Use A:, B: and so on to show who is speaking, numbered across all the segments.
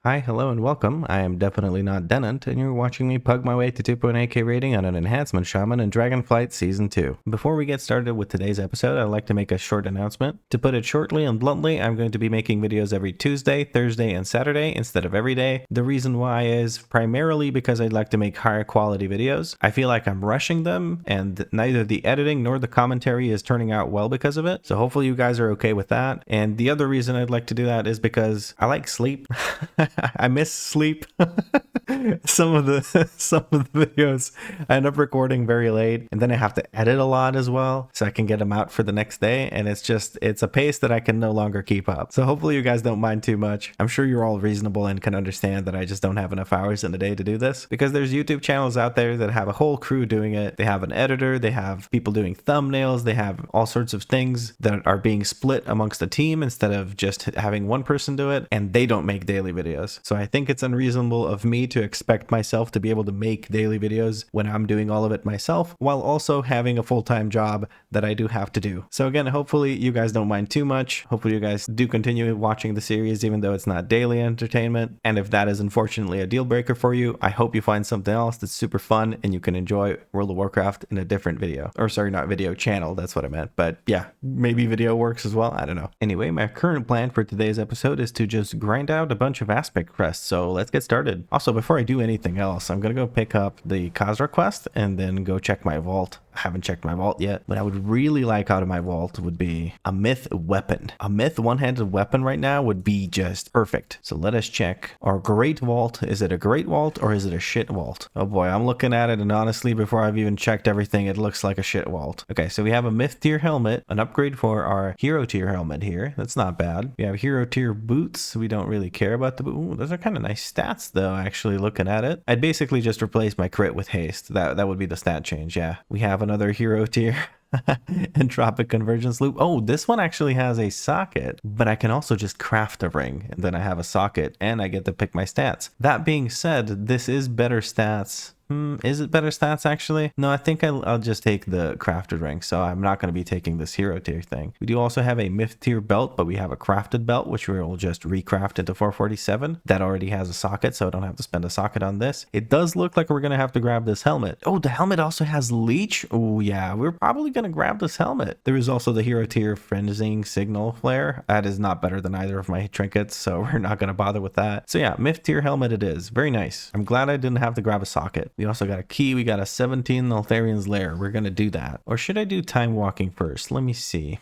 A: Hi, hello, and welcome. I am definitely not Denant, and you're watching me pug my way to 2.8k rating on an Enhancement Shaman in Dragonflight Season 2. Before we get started with today's episode, I'd like to make a short announcement. To put it shortly and bluntly, I'm going to be making videos every Tuesday, Thursday, and Saturday instead of every day. The reason why is primarily because I'd like to make higher quality videos. I feel like I'm rushing them, and neither the editing nor the commentary is turning out well because of it. So hopefully you guys are okay with that. And the other reason I'd like to do that is because I like sleep. I miss sleep. some of the videos I end up recording very late, and then I have to edit a lot as well so I can get them out for the next day, and it's a pace that I can no longer keep up. So hopefully you guys don't mind too much. I'm sure you're all reasonable and can understand that I just don't have enough hours in the day to do this, because there's YouTube channels out there that have a whole crew doing it. They have an editor, they have people doing thumbnails, they have all sorts of things that are being split amongst a team instead of just having one person do it, and they don't make daily videos. So I think it's unreasonable of me to expect myself to be able to make daily videos when I'm doing all of it myself, while also having a full-time job that I do have to do. So again, hopefully you guys don't mind too much. Hopefully you guys do continue watching the series even though it's not daily entertainment. And if that is unfortunately a deal breaker for you, I hope you find something else that's super fun and you can enjoy World of Warcraft in a different video. Or sorry, not video, channel, that's what I meant. But yeah, maybe video works as well, I don't know. Anyway, my current plan for today's episode is to just grind out a bunch of aspect crests, so let's get started. Also, before I do anything else, I'm gonna go pick up the Khazra quest and then go check my vault. I haven't checked my vault yet. What I would really like out of my vault would be a myth weapon. A myth one-handed weapon right now would be just perfect. So let us check our great vault. Is it a great vault or is it a shit vault? Oh boy, I'm looking at it, and honestly, before I've even checked everything, it looks like a shit vault. Okay, so we have a myth tier helmet, an upgrade for our hero tier helmet here. That's not bad. We have hero tier boots. We don't really care about the boot. Ooh, those are kind of nice stats though, actually, looking at it. I'd basically just replace my crit with haste. That would be the stat change, yeah. We have another hero tier entropic convergence loop. Oh, this one actually has a socket, but I can also just craft a ring, and then I have a socket and I get to pick my stats. That being said, this is better stats. Is it better stats actually? No, I think I'll just take the crafted ring, so I'm not going to be taking this hero tier thing. We do also have a myth tier belt, but we have a crafted belt, which we will just recraft into 447. That already has a socket, so I don't have to spend a socket on this. It does look like we're going to have to grab this helmet. Oh, the helmet also has leech. Oh yeah, we're probably going to grab this helmet. There is also the hero tier frenzying signal flare. That is not better than either of my trinkets, so we're not going to bother with that. So yeah, myth tier helmet it is. Very nice. I'm glad I didn't have to grab a socket. We also got a key. We got a 17 Neltharion's Lair. We're going to do that. Or should I do time walking first? Let me see.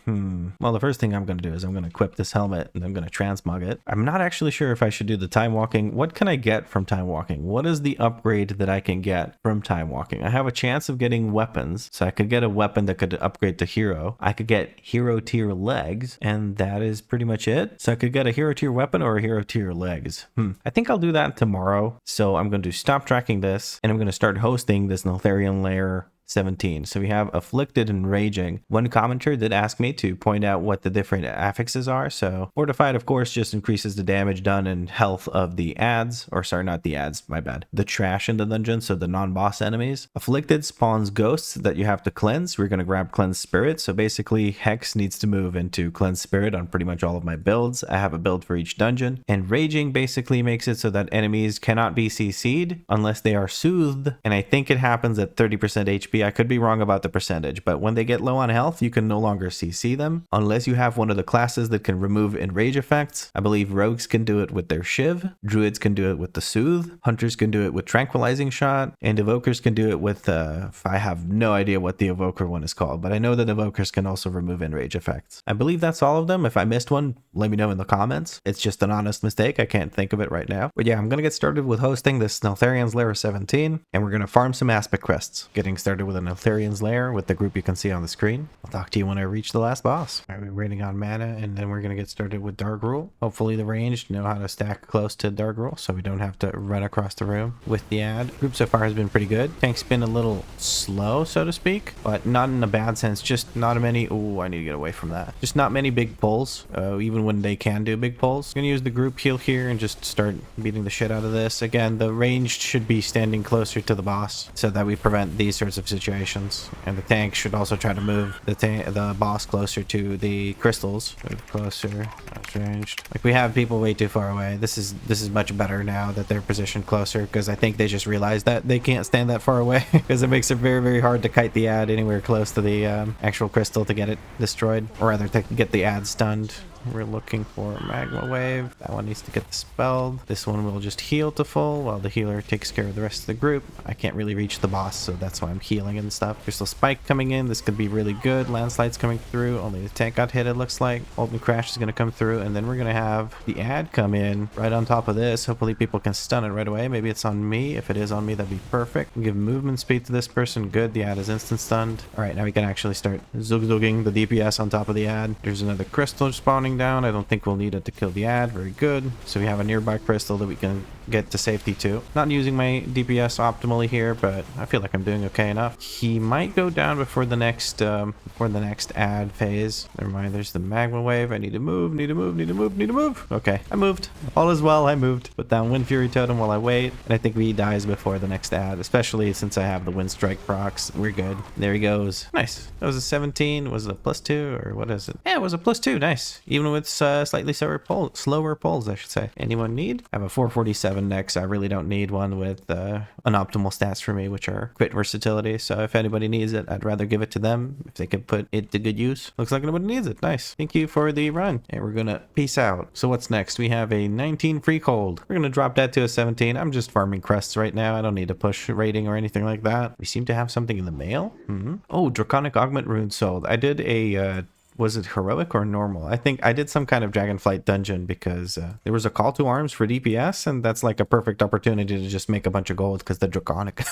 A: Well, the first thing I'm going to do is I'm going to equip this helmet and I'm going to transmog it. I'm not actually sure if I should do the time walking. What can I get from time walking? What is the upgrade that I can get from time walking? I have a chance of getting weapons. So I could get a weapon that could upgrade to hero. I could get hero tier legs, and that is pretty much it. So I could get a hero tier weapon or a hero tier legs. I think I'll do that tomorrow. So I'm going to stop tracking this and I'm going to start hosting this Neltharion Lair 17. So we have Afflicted and Raging. One commenter did ask me to point out what the different affixes are. So Fortified, of course, just increases the damage done and health of the ads, or sorry, not the ads, my bad. The trash in the dungeon, so the non-boss enemies. Afflicted spawns ghosts that you have to cleanse. We're going to grab Cleanse Spirit. So basically, Hex needs to move into Cleanse Spirit on pretty much all of my builds. I have a build for each dungeon. And Raging basically makes it so that enemies cannot be CC'd unless they are soothed. And I think it happens at 30% HP. I could be wrong about the percentage, but when they get low on health, you can no longer CC them unless you have one of the classes that can remove enrage effects. I believe rogues can do it with their shiv, druids can do it with the soothe, hunters can do it with tranquilizing shot, and evokers can do it with I have no idea what the evoker one is called, but I know that evokers can also remove enrage effects. I believe that's all of them. If I missed one, let me know in the comments. It's just an honest mistake. I can't think of it right now. But yeah, I'm gonna get started with hosting this Neltharion's Lair 17, and we're gonna farm some aspect crests. Getting started with a Neltharion's Lair with the group you can see on the screen. I'll talk to you when I reach the last boss. All right, we're waiting on mana, and then we're going to get started with Dark Rule. Hopefully the ranged know how to stack close to Dark Rule, so we don't have to run across the room with the ad. Group so far has been pretty good. Tank's been a little slow, so to speak, but not in a bad sense. Just not many... Oh, I need to get away from that. Just not many big pulls, even when they can do big pulls. I'm going to use the group heal here and just start beating the shit out of this. Again, the ranged should be standing closer to the boss so that we prevent these sorts of situations. And the tank should also try to move the boss closer to the crystals. Move closer. That's ranged. Like, we have people way too far away. This is much better now that they're positioned closer, because I think they just realized that they can't stand that far away, because it makes it very, very hard to kite the ad anywhere close to the actual crystal to get it destroyed, or rather to get the ad stunned. We're looking for Magma Wave. That one needs to get dispelled. This one will just heal to full while the healer takes care of the rest of the group. I can't really reach the boss, so that's why I'm healing and stuff. Crystal Spike coming in. This could be really good. Landslide's coming through. Only the tank got hit, it looks like. Ultimate Crash is going to come through, and then we're going to have the ad come in right on top of this. Hopefully people can stun it right away. Maybe it's on me. If it is on me, that'd be perfect. We'll give movement speed to this person. Good. The ad is instant stunned. All right, now we can actually start zug-zugging the DPS on top of the ad. There's another crystal spawning down. I don't think we'll need it to kill the ad. Very good. So we have a nearby crystal that we can get to safety to. Not using my DPS optimally here, but I feel like I'm doing okay enough. He might go down before the next ad phase. Never mind, there's the magma wave. I need to move, need to move, need to move, need to move. Okay, I moved. All is well, I moved. Put down Wind Fury Totem while I wait, and I think he dies before the next ad, especially since I have the Wind Strike procs. We're good. There he goes. Nice. That was a 17. Was it a +2 or what is it? Yeah, it was a +2. Nice. Even with slightly slower pulls, I should say. Anyone need? I have a 447 next. I really don't need one with unoptimal stats for me, which are crit versatility. So if anybody needs it, I'd rather give it to them if they can put it to good use. Looks like nobody needs it. Nice. Thank you for the run. And we're gonna peace out. So what's next? We have a 19 Freehold. We're gonna drop that to a 17. I'm just farming crests right now. I don't need to push rating or anything like that. We seem to have something in the mail. Oh, Draconic Augment Rune sold. I did a was it heroic or normal? I think I did some kind of Dragonflight dungeon because there was a call to arms for DPS, and that's like a perfect opportunity to just make a bunch of gold because the Draconic...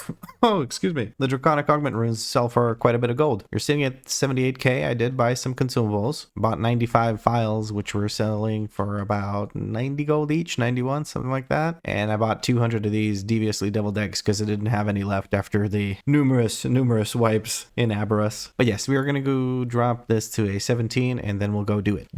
A: oh, excuse me. The Draconic Augment Runes sell for quite a bit of gold. You're sitting at 78k. I did buy some consumables. Bought 95 files, which were selling for about 90 gold each, 91, something like that. And I bought 200 of these deviously deviled eggs because I didn't have any left after the numerous wipes in Aberus. But yes, we are going to go drop this to a 17, and then we'll go do it.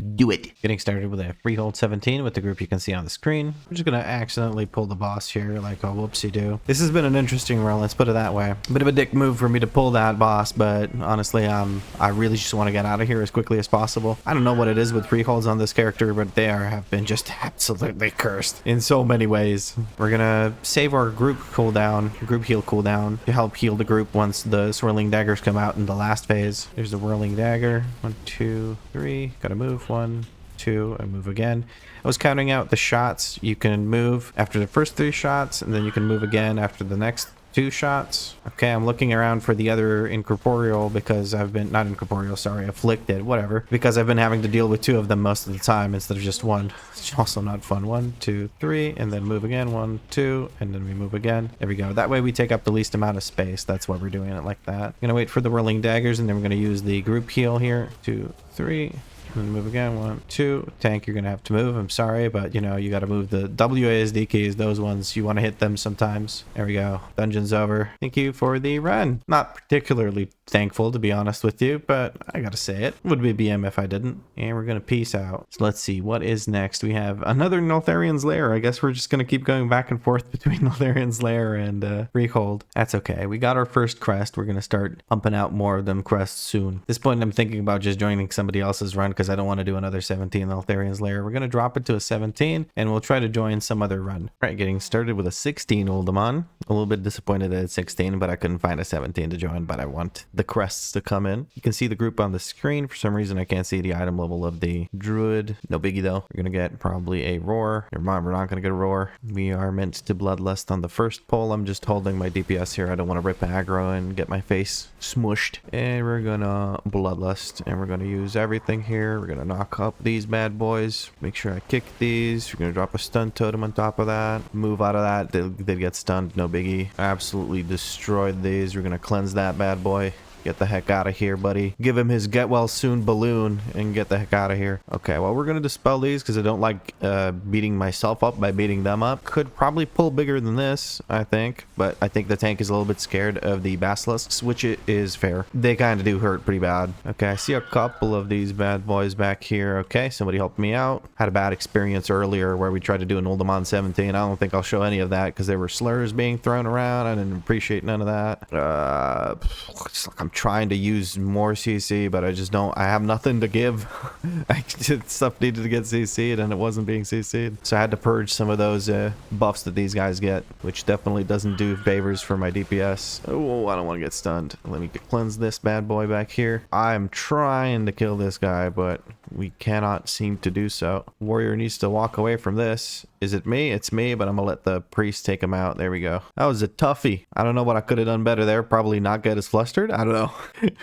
A: Getting started with a Freehold 17 with the group you can see on the screen. I'm just gonna accidentally pull the boss here, like a whoopsie-do. This has been an interesting run, let's put it that way. Bit of a dick move for me to pull that boss, but honestly, I really just want to get out of here as quickly as possible. I don't know what it is with Freeholds on this character, but they have been just absolutely cursed in so many ways. We're gonna save our group heal cooldown to help heal the group once the swirling daggers come out in the last phase. There's the whirling dagger. 1, 2, 3. Gotta move. 1, 2, and move again. I was counting out the shots. You can move after the first 3 shots, and then you can move again after the next 2 shots. Okay, I'm looking around for the other incorporeal because I've been not incorporeal, sorry, afflicted, whatever, because I've been having to deal with 2 of them most of the time instead of just 1. It's also not fun. 1, 2, 3, and then move again. 1, 2, and then we move again. There we go. That way we take up the least amount of space. That's why we're doing it like that. I'm gonna wait for the whirling daggers, and then we're gonna use the group heal here. 2, 3. And then move again. 1, 2. Tank, you're gonna have to move. I'm sorry, but you know, you gotta move the WASD keys. Those ones, you want to hit them sometimes. There we go. Dungeon's over. Thank you for the run. Not particularly thankful, to be honest with you, but I gotta say it. Would be BM if I didn't. And we're gonna peace out. So let's see what is next. We have another Neltharion's Lair. I guess we're just gonna keep going back and forth between Neltharion's Lair and Freehold. That's okay. We got our first crest. We're gonna start pumping out more of them crests soon. At this point, I'm thinking about just joining somebody else's run because I don't want to do another 17 Neltharion's Lair. We're gonna drop it to a 17, and we'll try to join some other run. All right, getting started with a 16 Uldaman. A little bit disappointed that it's 16, but I couldn't find a 17 to join, but I want the crests to come in. You can see the group on the screen. For some reason, I can't see the item level of the druid. No biggie though. We're gonna get probably a roar. Never mind, we're not gonna get a roar. We are meant to bloodlust on the first pull. I'm just holding my DPS here. I don't want to rip aggro and get my face smushed. And we're gonna bloodlust, and we're gonna use everything here. We're gonna knock up these bad boys. Make sure I kick these. We're gonna drop a stun totem on top of that. Move out of that. They get stunned. No biggie. Absolutely destroyed these. We're gonna cleanse that bad boy. Get the heck out of here, buddy. Give him his get well soon balloon and get the heck out of here. Okay, well, we're going to dispel these because I don't like beating myself up by beating them up. Could probably pull bigger than this, I think. But I think the tank is a little bit scared of the basilisks, which it is fair. They kind of do hurt pretty bad. Okay, I see a couple of these bad boys back here. Okay, somebody helped me out. Had a bad experience earlier where we tried to do an Uldaman 17. I don't think I'll show any of that because there were slurs being thrown around. I didn't appreciate none of that. It's like I'm trying to use more CC, but I just don't. I have nothing to give. Stuff needed to get CC'd and it wasn't being CC'd. So I had to purge some of those buffs that these guys get, which definitely doesn't do favors for my DPS. Oh, I don't want to get stunned. Let me cleanse this bad boy back here. I'm trying to kill this guy, but we cannot seem to do so. Warrior needs to walk away from this. Is it me? It's me, but I'm gonna let the priest take him out. There we go. That was a toughie. I don't know what I could have done better there. Probably not get as flustered. I don't know.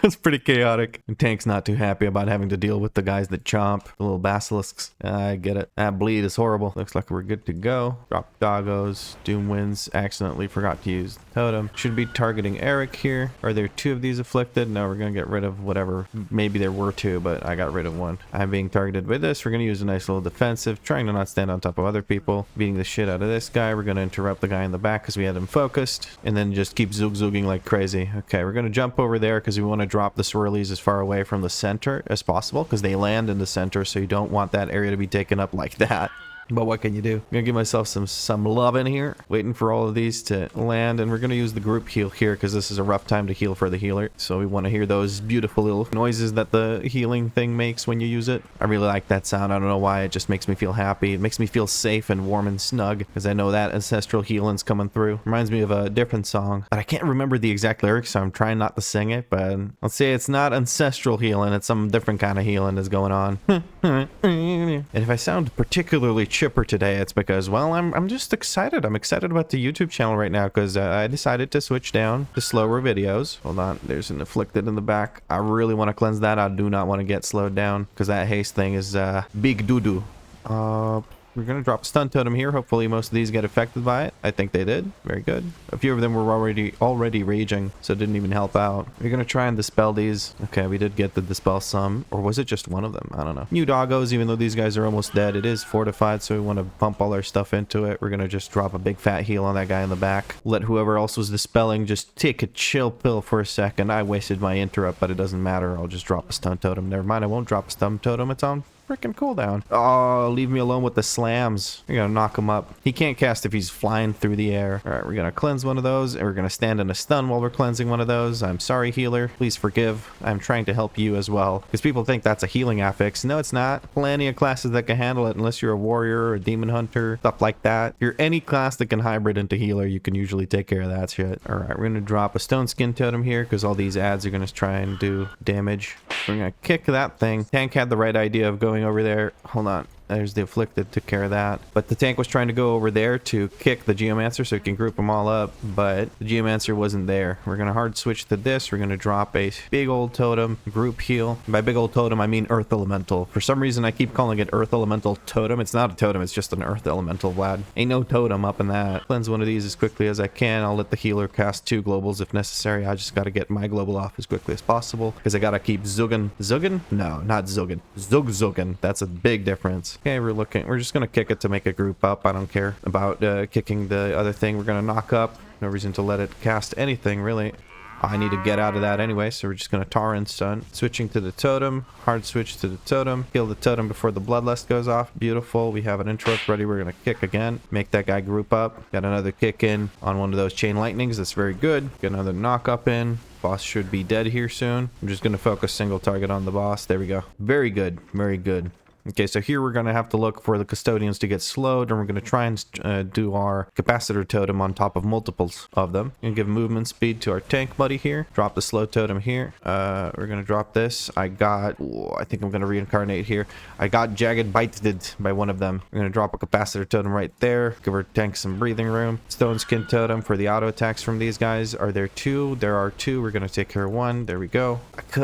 A: It's pretty chaotic. And Tank's not too happy about having to deal with the guys that chomp. The little basilisks. I get it. That bleed is horrible. Looks like we're good to go. Drop doggos. Doom wins. Accidentally forgot to use the totem. Should be targeting Eric here. Are there 2 of these afflicted? No, we're gonna get rid of whatever. Maybe there were 2, but I got rid of 1. I'm being targeted with this. We're gonna use a nice little defensive, trying to not stand on top of other people. Beating the shit out of this guy. We're going to interrupt the guy in the back because we had him focused. And then just keep zooging like crazy. Okay, we're going to jump over there because we want to drop the swirlies as far away from the center as possible because they land in the center, so you don't want that area to be taken up like that. But what can you do? I'm gonna give myself some love in here, waiting for all of these to land, and we're gonna use the group heal here because this is a rough time to heal for the healer. So we want to hear those beautiful little noises that the healing thing makes when you use it. I really like that sound. I don't know why. It just makes me feel happy. It makes me feel safe and warm and snug because I know that ancestral healing's coming through. Reminds me of a different song, but I can't remember the exact lyrics, so I'm trying not to sing it. But let's say it's not ancestral healing. It's some different kind of healing that's going on. And if I sound particularly chipper today, it's because, well, I'm just excited. I'm excited about the YouTube channel right now because I decided to switch down to slower videos. Hold on, there's an afflicted in the back. I really want to cleanse that. I do not want to get slowed down because that haste thing is big doo-doo. We're going to drop a stun totem here. Hopefully most of these get affected by it. I think they did. Very good. A few of them were already raging, so it didn't even help out. We're going to try and dispel these. Okay, we did get the dispel some. Or was it just one of them? I don't know. New doggos, even though these guys are almost dead, it is fortified, so we want to pump all our stuff into it. We're going to just drop a big fat heal on that guy in the back. Let whoever else was dispelling just take a chill pill for a second. I wasted my interrupt, but it doesn't matter. I'll just drop a stun totem. Never mind, I won't drop a stun totem. It's on freaking cooldown. Oh, leave me alone with the slams. We're gonna knock him up. He can't cast if he's flying through the air. All right, we're gonna cleanse one of those, and we're gonna stand in a stun while we're cleansing one of those. I'm sorry, healer. Please forgive. I'm trying to help you as well, because people think that's a healing affix. No, it's not. Plenty of classes that can handle it, unless you're a warrior or a demon hunter, stuff like that. If you're any class that can hybrid into healer, you can usually take care of that shit. All right, we're gonna drop a stone skin totem here, because all these ads are gonna try and do damage. We're gonna kick that thing. Tank had the right idea of going over there. Hold on. There's the afflicted, took care of that. But the tank was trying to go over there to kick the geomancer so he can group them all up, but the geomancer wasn't there. We're gonna hard switch to this. We're gonna drop a big old totem, group heal. By big old totem, I mean earth elemental. For some reason, I keep calling it earth elemental totem. It's not a totem, it's just an earth elemental, Vlad. Ain't no totem up in that. Cleanse one of these as quickly as I can. I'll let the healer cast 2 globals if necessary. I just gotta get my global off as quickly as possible because I gotta keep zugging. Zugging? No, not zugging. Zugging. That's a big difference. Okay, we're just gonna kick it to make a group up. I don't care about kicking the other thing. We're gonna knock up. No reason to let it cast anything, really. I need to get out of that anyway, so we're just gonna tar and stun. Switching to the totem. Hard switch to the totem. Kill the totem before the bloodlust goes off. Beautiful. We have an interrupt ready. We're gonna kick again. Make that guy group up. Got another kick in on one of those chain lightnings. That's very good. Get another knock up in. Boss should be dead here soon. I'm just gonna focus single target on the boss. There we go. Very good. Very good. Okay, so here we're going to have to look for the custodians to get slowed, and we're going to try and do our capacitor totem on top of multiples of them. And give movement speed to our tank buddy here. Drop the slow totem here. We're going to drop this. I think I'm going to reincarnate here. I got jagged bited by one of them. We're going to drop a capacitor totem right there. Give our tank some breathing room. Stone skin totem for the auto attacks from these guys. Are there 2? There are 2. We're going to take care of 1. There we go.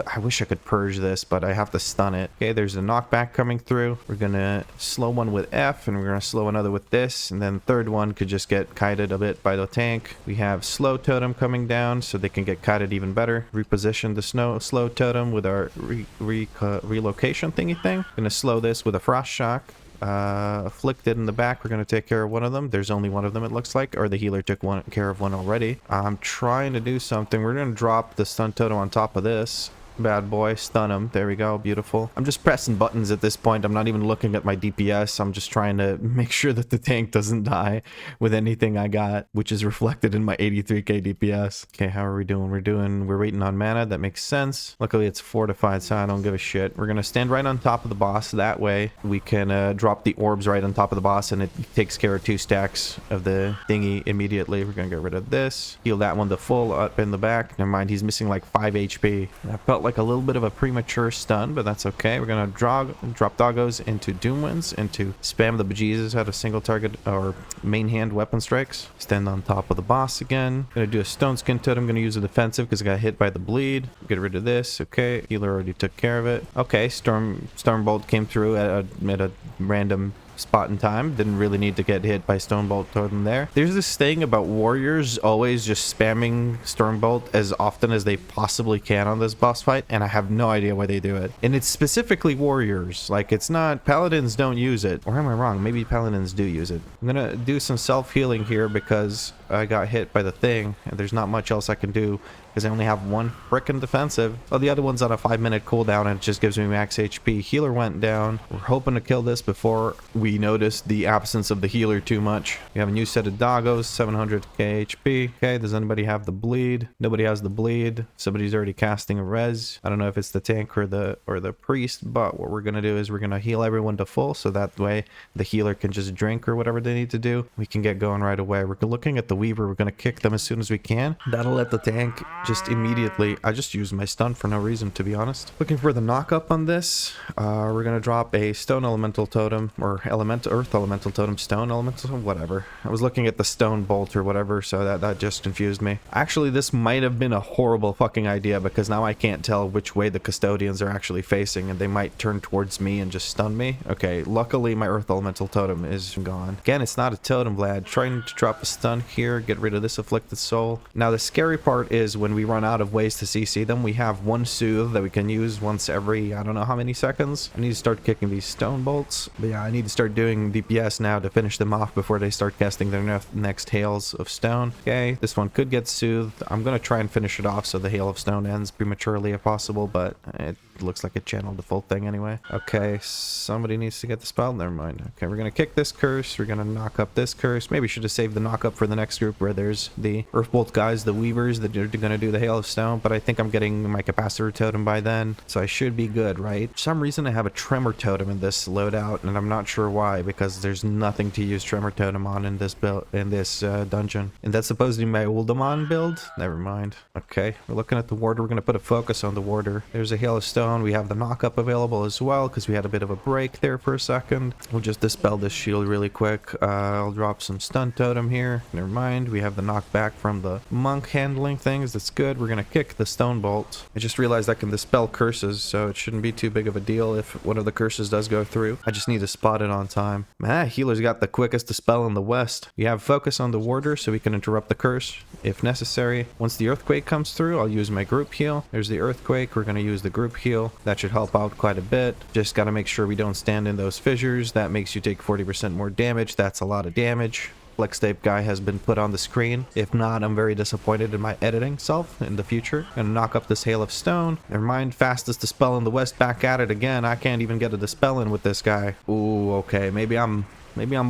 A: I wish I could purge this, but I have to stun it. Okay, there's a knockback coming through. through. We're gonna slow one with F, and we're gonna slow another with this, and then the third one could just get kited a bit by the tank. We have slow totem coming down, so they can get kited even better. Reposition the slow totem with our relocation thingy thing. Gonna slow this with a frost shock. Afflicted in the back, we're going to take care of one of them. There's only one of them, it looks like, or the healer took care of one already. I'm trying to do something. We're going to drop the stun totem on top of this bad boy, stun him. There we go, beautiful. I'm just pressing buttons at this point. I'm not even looking at my DPS. I'm just trying to make sure that the tank doesn't die with anything I got, which is reflected in my 83k DPS. Okay, how are we doing? We're waiting on mana. That makes sense. Luckily it's fortified, so I don't give a shit. We're gonna stand right on top of the boss. That way we can drop the orbs right on top of the boss, and it takes care of 2 stacks of the thingy immediately. We're gonna get rid of this, heal that one to full up in the back. Never mind, he's missing like 5 HP. I felt like a little bit of a premature stun, but that's okay. We're gonna drop doggos into doomwinds and to spam the bejesus out of single target or main hand weapon strikes. Stand on top of the boss again. Gonna do a stone skin totem. I'm gonna use a defensive because I got hit by the bleed. Get rid of this. Okay, healer already took care of it. Okay, Stormbolt came through at a random spot in time. Didn't really need to get hit by Stormbolt totem there. There's this thing about warriors always just spamming Stormbolt as often as they possibly can on this boss fight, and I have no idea why they do it. And it's specifically warriors. Like, it's not... Paladins don't use it. Or am I wrong? Maybe paladins do use it. I'm gonna do some self-healing here because I got hit by the thing, and there's not much else I can do because I only have one frickin' defensive. Oh, the other one's on a 5-minute cooldown and it just gives me max HP. Healer went down. We're hoping to kill this before we notice the absence of the healer too much. We have a new set of doggos, 700k HP. Okay, does anybody have the bleed? Nobody has the bleed. Somebody's already casting a res. I don't know if it's the tank or the priest, but what we're gonna do is we're gonna heal everyone to full, so that way the healer can just drink or whatever they need to do. We can get going right away. We're looking at the Weaver. We're gonna kick them as soon as we can. That'll let the tank just immediately... I just used my stun for no reason, to be honest. Looking for the knock-up on this. We're gonna drop a stone elemental totem, or earth elemental totem, stone elemental, whatever. I was looking at the stone bolt or whatever, so that just confused me. Actually, this might have been a horrible fucking idea, because now I can't tell which way the custodians are actually facing, and they might turn towards me and just stun me. Okay, luckily my earth elemental totem is gone. Again, it's not a totem, Vlad. Trying to drop a stun here, get rid of this afflicted soul. Now, the scary part is when we run out of ways to CC them, we have one soothe that we can use once every, I don't know how many seconds. I need to start kicking these stone bolts. But yeah, I need to start doing DPS now to finish them off before they start casting their next hails of stone. Okay, this one could get soothed. I'm gonna try and finish it off so the hail of stone ends prematurely if possible, but it looks like it channeled the full thing anyway. Okay, somebody needs to get the spell. Never mind. Okay, we're gonna kick this curse. We're gonna knock up this curse. Maybe should have saved the knock up for the next group where there's the Earthbolt guys, the Weavers, that are gonna do the Hail of Stone, but I think I'm getting my Capacitor Totem by then, so I should be good, right? For some reason I have a Tremor Totem in this loadout, and I'm not sure why, because there's nothing to use Tremor Totem on in this build, in this dungeon. And that's supposed to be my Uldaman build? Never mind. Okay, we're looking at the warder. We're gonna put a focus on the warder. There's a Hail of Stone. We have the knock-up available as well, because we had a bit of a break there for a second. We'll just dispel this shield really quick. I'll drop some stun totem here. Never mind. We have the knockback from the monk handling things. That's good. We're gonna kick the stone bolt. I just realized I can dispel curses, so it shouldn't be too big of a deal if one of the curses does go through. I just need to spot it on time. Man, that healer's got the quickest dispel in the west. We have focus on the warder, so we can interrupt the curse if necessary. Once the earthquake comes through, I'll use my group heal. There's the earthquake. We're gonna use the group heal. That should help out quite a bit. Just gotta make sure we don't stand in those fissures. That makes you take 40% more damage. That's a lot of damage. Flex tape guy has been put on the screen. If not, I'm very disappointed in my editing self in the future. Gonna knock up this Hail of Stone. Never mind, fastest dispel in the west, back at it again. I can't even get a dispel in with this guy. Ooh, okay, maybe I'm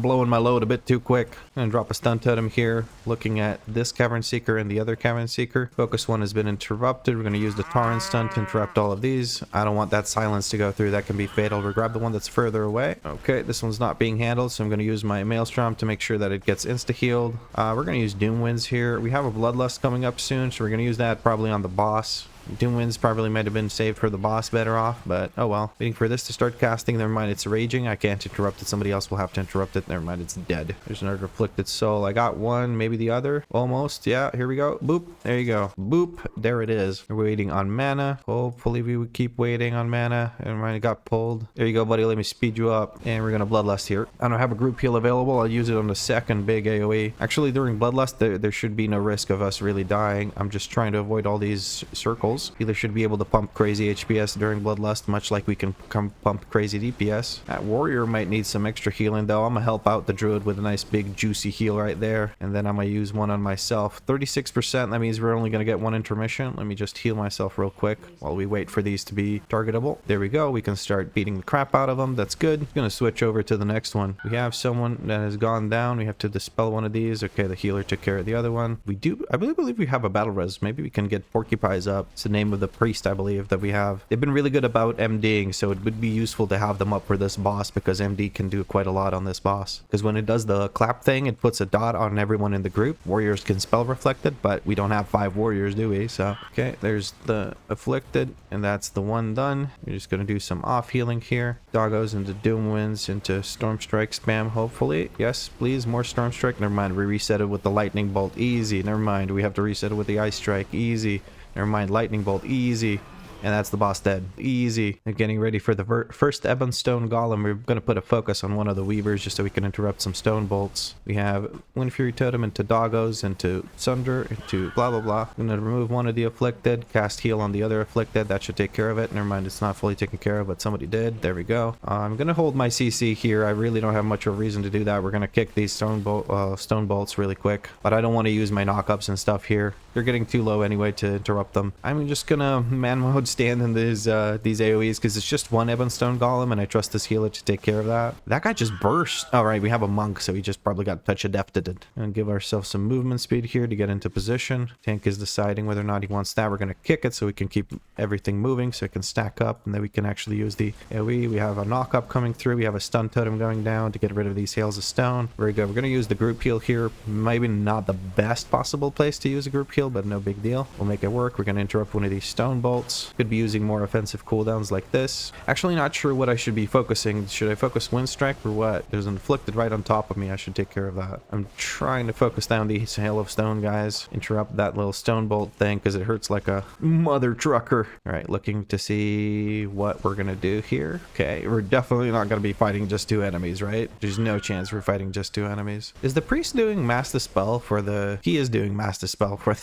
A: blowing my load a bit too quick. I'm gonna drop a stun totem here, looking at this Cavern Seeker and the other Cavern Seeker. Focus one has been interrupted. We're gonna use the Tauren stun to interrupt all of these. I don't want that silence to go through. That can be fatal. We'll grab the one that's further away. Okay, this one's not being handled, so I'm gonna use my Maelstrom to make sure that it gets insta-healed. We're gonna use Doom Winds here. We have a Bloodlust coming up soon, so we're gonna use that probably on the boss. Doom Winds probably might have been saved for the boss better off, but oh well. Waiting for this to start casting. Never mind, it's raging. I can't interrupt it. Somebody else will have to interrupt it. Never mind, it's dead. There's another Afflicted Soul. I got one, maybe the other. Almost. Yeah, here we go. Boop. There you go. Boop. There it is. We're waiting on mana. Hopefully we would keep waiting on mana. Never mind, it got pulled. There you go, buddy. Let me speed you up. And we're gonna Bloodlust here. I don't have a group heal available. I'll use it on the second big AoE. Actually, during Bloodlust, there should be no risk of us really dying. I'm just trying to avoid all these circles. Healer should be able to pump crazy HPS during Bloodlust, much like we can pump crazy DPS. That warrior might need some extra healing though. I'm gonna help out the druid with a nice big juicy heal right there, and then I'm gonna use one on myself. 36%, that means we're only gonna get one intermission. Let me just heal myself real quick while we wait for these to be targetable. There we go. We can start beating the crap out of them. That's good. Gonna switch over to the next one. We have someone that has gone down. We have to dispel one of these. Okay, the healer took care of the other one. We do, I believe we have a battle res. Maybe we can get Porcupines up. It's the name of the priest, I believe, that we have. They've been really good about MDing, so it would be useful to have them up for this boss because MD can do quite a lot on this boss. Because when it does the clap thing, it puts a dot on everyone in the group. Warriors can spell reflected, but we don't have 5 warriors, do we? So, okay, there's the afflicted, and that's the one done. We're just gonna do some off healing here. Doggos into Doom Winds, into Storm Strike spam, hopefully. Yes, please, more Storm Strike. Never mind, we reset it with the Lightning Bolt. Easy. Never mind, we have to reset it with the Ice Strike. Easy. Never mind, Lightning Bolt. Easy. And that's the boss dead. Easy. And getting ready for the first Ebon Stone Golem. We're going to put a focus on one of the Weavers just so we can interrupt some Stone Bolts. We have Wind Fury Totem into Doggos, into Sunder, into blah blah blah. I'm going to remove one of the Afflicted, cast heal on the other Afflicted. That should take care of it. Never mind, it's not fully taken care of, but somebody did. There we go. I'm going to hold my CC here. I really don't have much of a reason to do that. We're going to kick these Stone Bolts really quick, but I don't want to use my knockups and stuff here. They're getting too low anyway to interrupt them. I'm just going to man mode stand in these AoEs because it's just one Ebon Stone Golem and I trust this healer to take care of that. That guy just burst. All right, we have a monk, so he just probably got touch of death. And give ourselves some movement speed here to get into position. Tank is deciding whether or not he wants that. We're going to kick it so we can keep everything moving so it can stack up and then we can actually use the AoE. We have a knock up coming through. We have a stun totem going down to get rid of these hails of stone. Very good. We're going to use the group heal here. Maybe not the best possible place to use a group heal, but no big deal. We'll make it work. We're going to interrupt one of these stone bolts. Could be using more offensive cooldowns like this. Actually not sure what I should be focusing. Should I focus Wind Strike or what? There's an Afflicted right on top of me. I should take care of that. I'm trying to focus down these hail of stone guys. Interrupt that little stone bolt thing because it hurts like a mother trucker. All right, looking to see what we're gonna do here. Okay, we're definitely not gonna be fighting just 2 enemies, right? There's no chance we're fighting just 2 enemies. Is the priest doing Mass Dispel for the... He is doing Mass Dispel for the...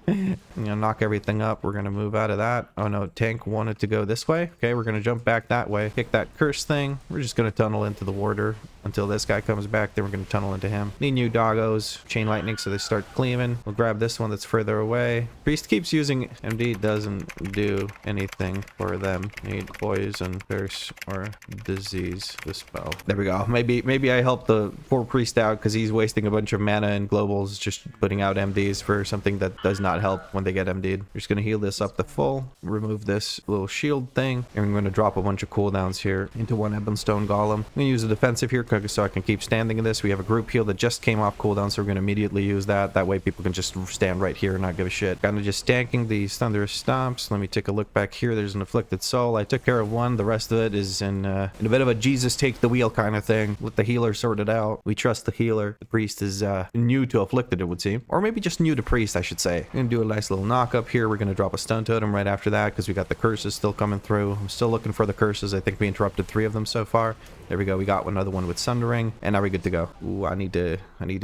A: You know, knock everything up. We're gonna move out of that. Oh no, tank wanted to go this way. Okay, we're gonna jump back that way, kick that curse thing. We're just gonna tunnel into the warder until this guy comes back. Then we're gonna tunnel into him. Need new doggos, chain lightning, so they start cleaving. We'll grab this one that's further away. Priest keeps using MD, doesn't do anything for them. Need poison, curse, or disease dispel. There we go. Maybe I helped the poor priest out because he's wasting a bunch of mana and globals just putting out MDs for something that does not help when they get MD'd. We're just going to heal this up to full, remove this little shield thing, and we're going to drop a bunch of cooldowns here into one Ebon Stone Golem. I'm going to use a defensive here so I can keep standing in this. We have a group heal that just came off cooldown, so we're going to immediately use that. That way people can just stand right here and not give a shit. Kind of just tanking these Thunderous Stomps. Let me take a look back here. There's an Afflicted Soul. I took care of one. The rest of it is in a bit of a Jesus take the wheel kind of thing. Let the healer sort it out. We trust the healer. The priest is new to Afflicted, it would seem. Or maybe just new to priest, I should say. We're gonna do a nice little knock up here. We're gonna drop a stun totem right after that because we got the curses still coming through. I'm still looking for the curses. I think we interrupted 3 of them so far. There we go. We got another one with Sundering, and now we're good to go. Ooh, I need to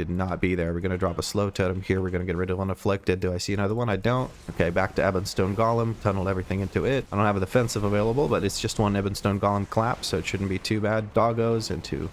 A: not be there. We're gonna drop a slow totem here. We're gonna get rid of one Afflicted. Do I see another one? I don't. Okay, back to Ebon Stone Golem. Tunnel everything into it. I don't have a defensive available, but it's just one Ebon Stone Golem clap, so it shouldn't be too bad. Doggos into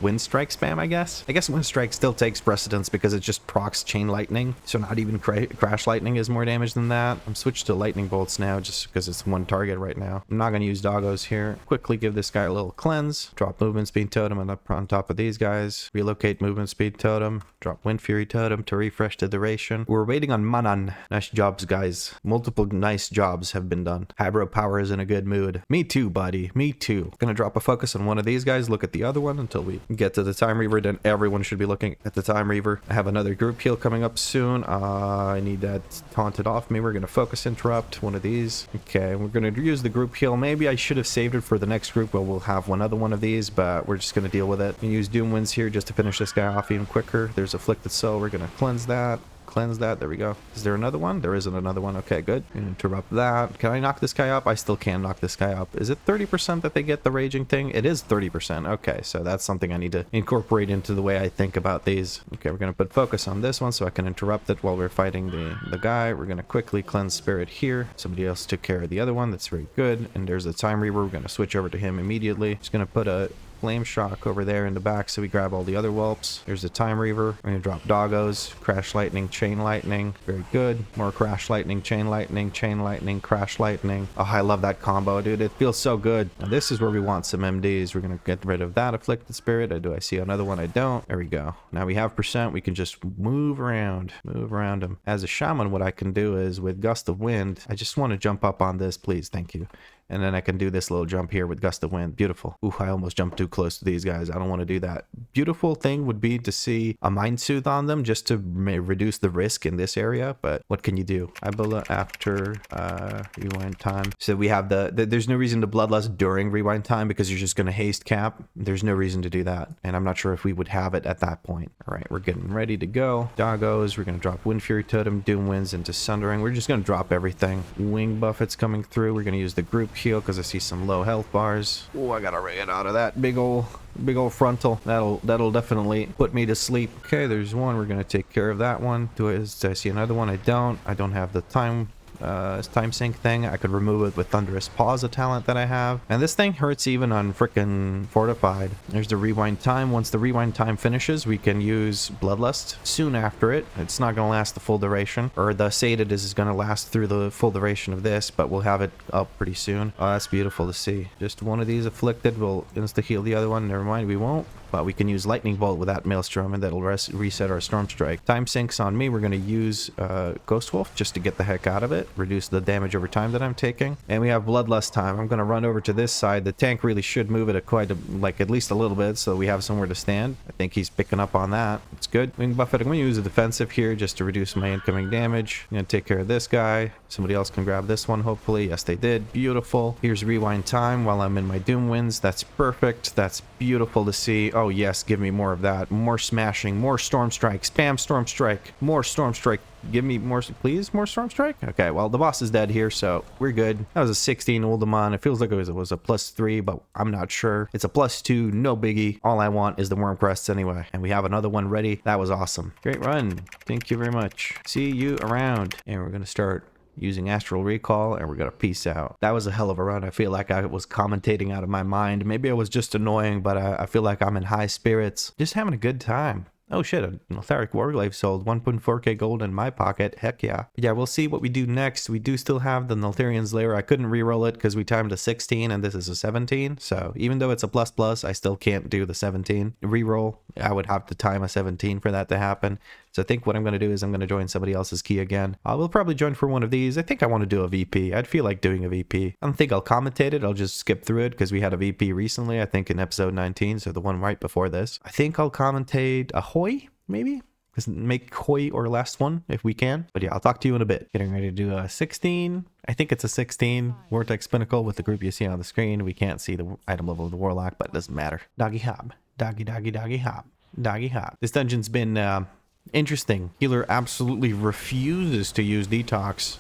A: Wind Strike spam, I guess. I guess Wind Strike still takes precedence because it just procs Chain Lightning, so not even Crash Lightning is more damage than that. I'm switched to Lightning Bolts now just because it's one target right now. I'm not gonna use Doggos here. Quickly give this guy a little cleanse. this. Drop movement speed totem and up on top of these guys. Relocate movement speed totem. Drop wind fury totem to refresh the duration. We're waiting on Manan. Nice jobs, guys. Multiple nice jobs have been done. Hybro power is in a good mood. Me too, buddy. Me too. Gonna drop a focus on one of these guys. Look at the other one until we get to the Time Reaver. Then everyone should be looking at the Time Reaver. I have another group heal coming up soon. I need that taunted off me. We're gonna focus interrupt one of these. Okay, we're gonna use the group heal. Maybe I should have saved it for the next group where we'll have one other one of these, but we're just gonna deal with it. We use Doom Winds here just to finish this guy off even quicker. There's Afflicted Soul. We're gonna cleanse that. There we go. Is there another one? There isn't another one. Okay, good. Interrupt that. Can I knock this guy up? I still can knock this guy up. Is it 30% that they get the raging thing? It is 30%. Okay, so that's something I need to incorporate into the way I think about these. Okay, we're gonna put focus on this one so I can interrupt it while we're fighting the guy. We're gonna quickly cleanse spirit here. Somebody else took care of the other one. That's very good. And there's the Time Reaver. We're gonna switch over to him immediately. Just gonna put a Flame Shock over there in the back so we grab all the other whelps. There's the Time Reaver. We're gonna drop doggos, Crash Lightning, Chain Lightning. Very good. More Crash Lightning, Chain Lightning, Crash Lightning. Oh, I love that combo, dude. It feels so good. Now this is where we want some MDs. We're gonna get rid of that Afflicted Spirit. Do I see another one? I don't. There we go. Now we have percent. We can just move around them. As a Shaman, what I can do is with Gust of Wind, I just want to jump up on this, please. Thank you. And then I can do this little jump here with Gust of Wind. Beautiful. Ooh, I almost jumped too close to these guys. I don't want to do that. Beautiful thing would be to see a Mind Soothe on them just to reduce the risk in this area. But what can you do? Ibilla after rewind time. So we have there's no reason to Bloodlust during rewind time because you're just going to haste cap. There's no reason to do that. And I'm not sure if we would have it at that point. All right, we're getting ready to go. Doggos, we're going to drop Wind Fury Totem, Doom Winds into Sundering. We're just going to drop everything. Wing Buffet's coming through. We're going to use the group heal because I see some low health bars. Oh, I gotta get out of that big old frontal. That'll definitely put me to sleep. Okay, there's one. We're gonna take care of that one. Do I see another one? I don't have the time sync thing. I could remove it with Thunderous Paws, a talent that I have. And this thing hurts even on frickin' Fortified. There's the rewind time. Once the rewind time finishes, we can use Bloodlust soon after it. It's not going to last the full duration, or the Sated is going to last through the full duration of this, but we'll have it up pretty soon. Oh, that's beautiful to see. Just one of these Afflicted will insta heal the other one. Never mind, we won't. But we can use Lightning Bolt with that Maelstrom, and that'll reset our Storm Strike. Time sinks on me. We're going to use Ghost Wolf just to get the heck out of it. Reduce the damage over time that I'm taking. And we have Bloodlust time. I'm going to run over to this side. The tank really should move it at least a little bit so we have somewhere to stand. I think he's picking up on that. It's good. Wing Buffet. I'm going to use a defensive here just to reduce my incoming damage. I'm going to take care of this guy. Somebody else can grab this one, hopefully. Yes, they did. Beautiful. Here's rewind time while I'm in my Doom Winds. That's perfect. That's beautiful to see. Oh, yes, give me more of that. More smashing, more Storm Strike. Spam Storm Strike. More Storm Strike. Give me more, please. More Storm Strike. Okay, well, the boss is dead here, so we're good. That was a 16 Uldaman. It feels like it was a +3, but I'm not sure. It's a +2. No biggie. All I want is the Worm Crests anyway. And we have another one ready. That was awesome. Great run. Thank you very much. See you around. And we're going to start using Astral Recall, and we're gonna peace out. That was a hell of a run. I feel like I was commentating out of my mind. Maybe I was just annoying, but I feel like I'm in high spirits. Just having a good time. Oh shit, a Neltharion Warglaive sold. 1.4k gold in my pocket. Heck yeah. But yeah, we'll see what we do next. We do still have the Neltharion's Lair. I couldn't reroll it because we timed a 16 and this is a 17. So even though it's a ++, I still can't do the 17 reroll. I would have to time a 17 for that to happen. So I think what I'm going to do is I'm going to join somebody else's key again. I will probably join for one of these. I think I want to do a VP. I'd feel like doing a VP. I don't think I'll commentate it. I'll just skip through it because we had a VP recently, I think in episode 19. So the one right before this. I think I'll commentate a Hoy, maybe? Make Hoy or last one if we can. But yeah, I'll talk to you in a bit. Getting ready to do a 16. I think it's a 16 Vortex Pinnacle with the group you see on the screen. We can't see the item level of the Warlock, but it doesn't matter. Doggy hop. Doggy, doggy, doggy hop. Doggy hop. This dungeon's been interesting. Healer absolutely refuses to use Detox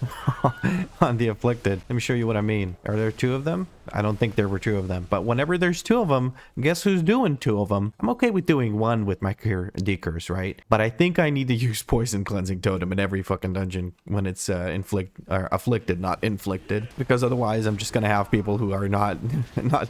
A: on the Afflicted. Let me show you what I mean. Are there two of them? I don't think there were two of them. But whenever there's two of them, guess who's doing two of them? I'm okay with doing one with my Decurs, right? But I think I need to use Poison Cleansing Totem in every fucking dungeon when it's afflicted, not inflicted. Because otherwise, I'm just going to have people who are not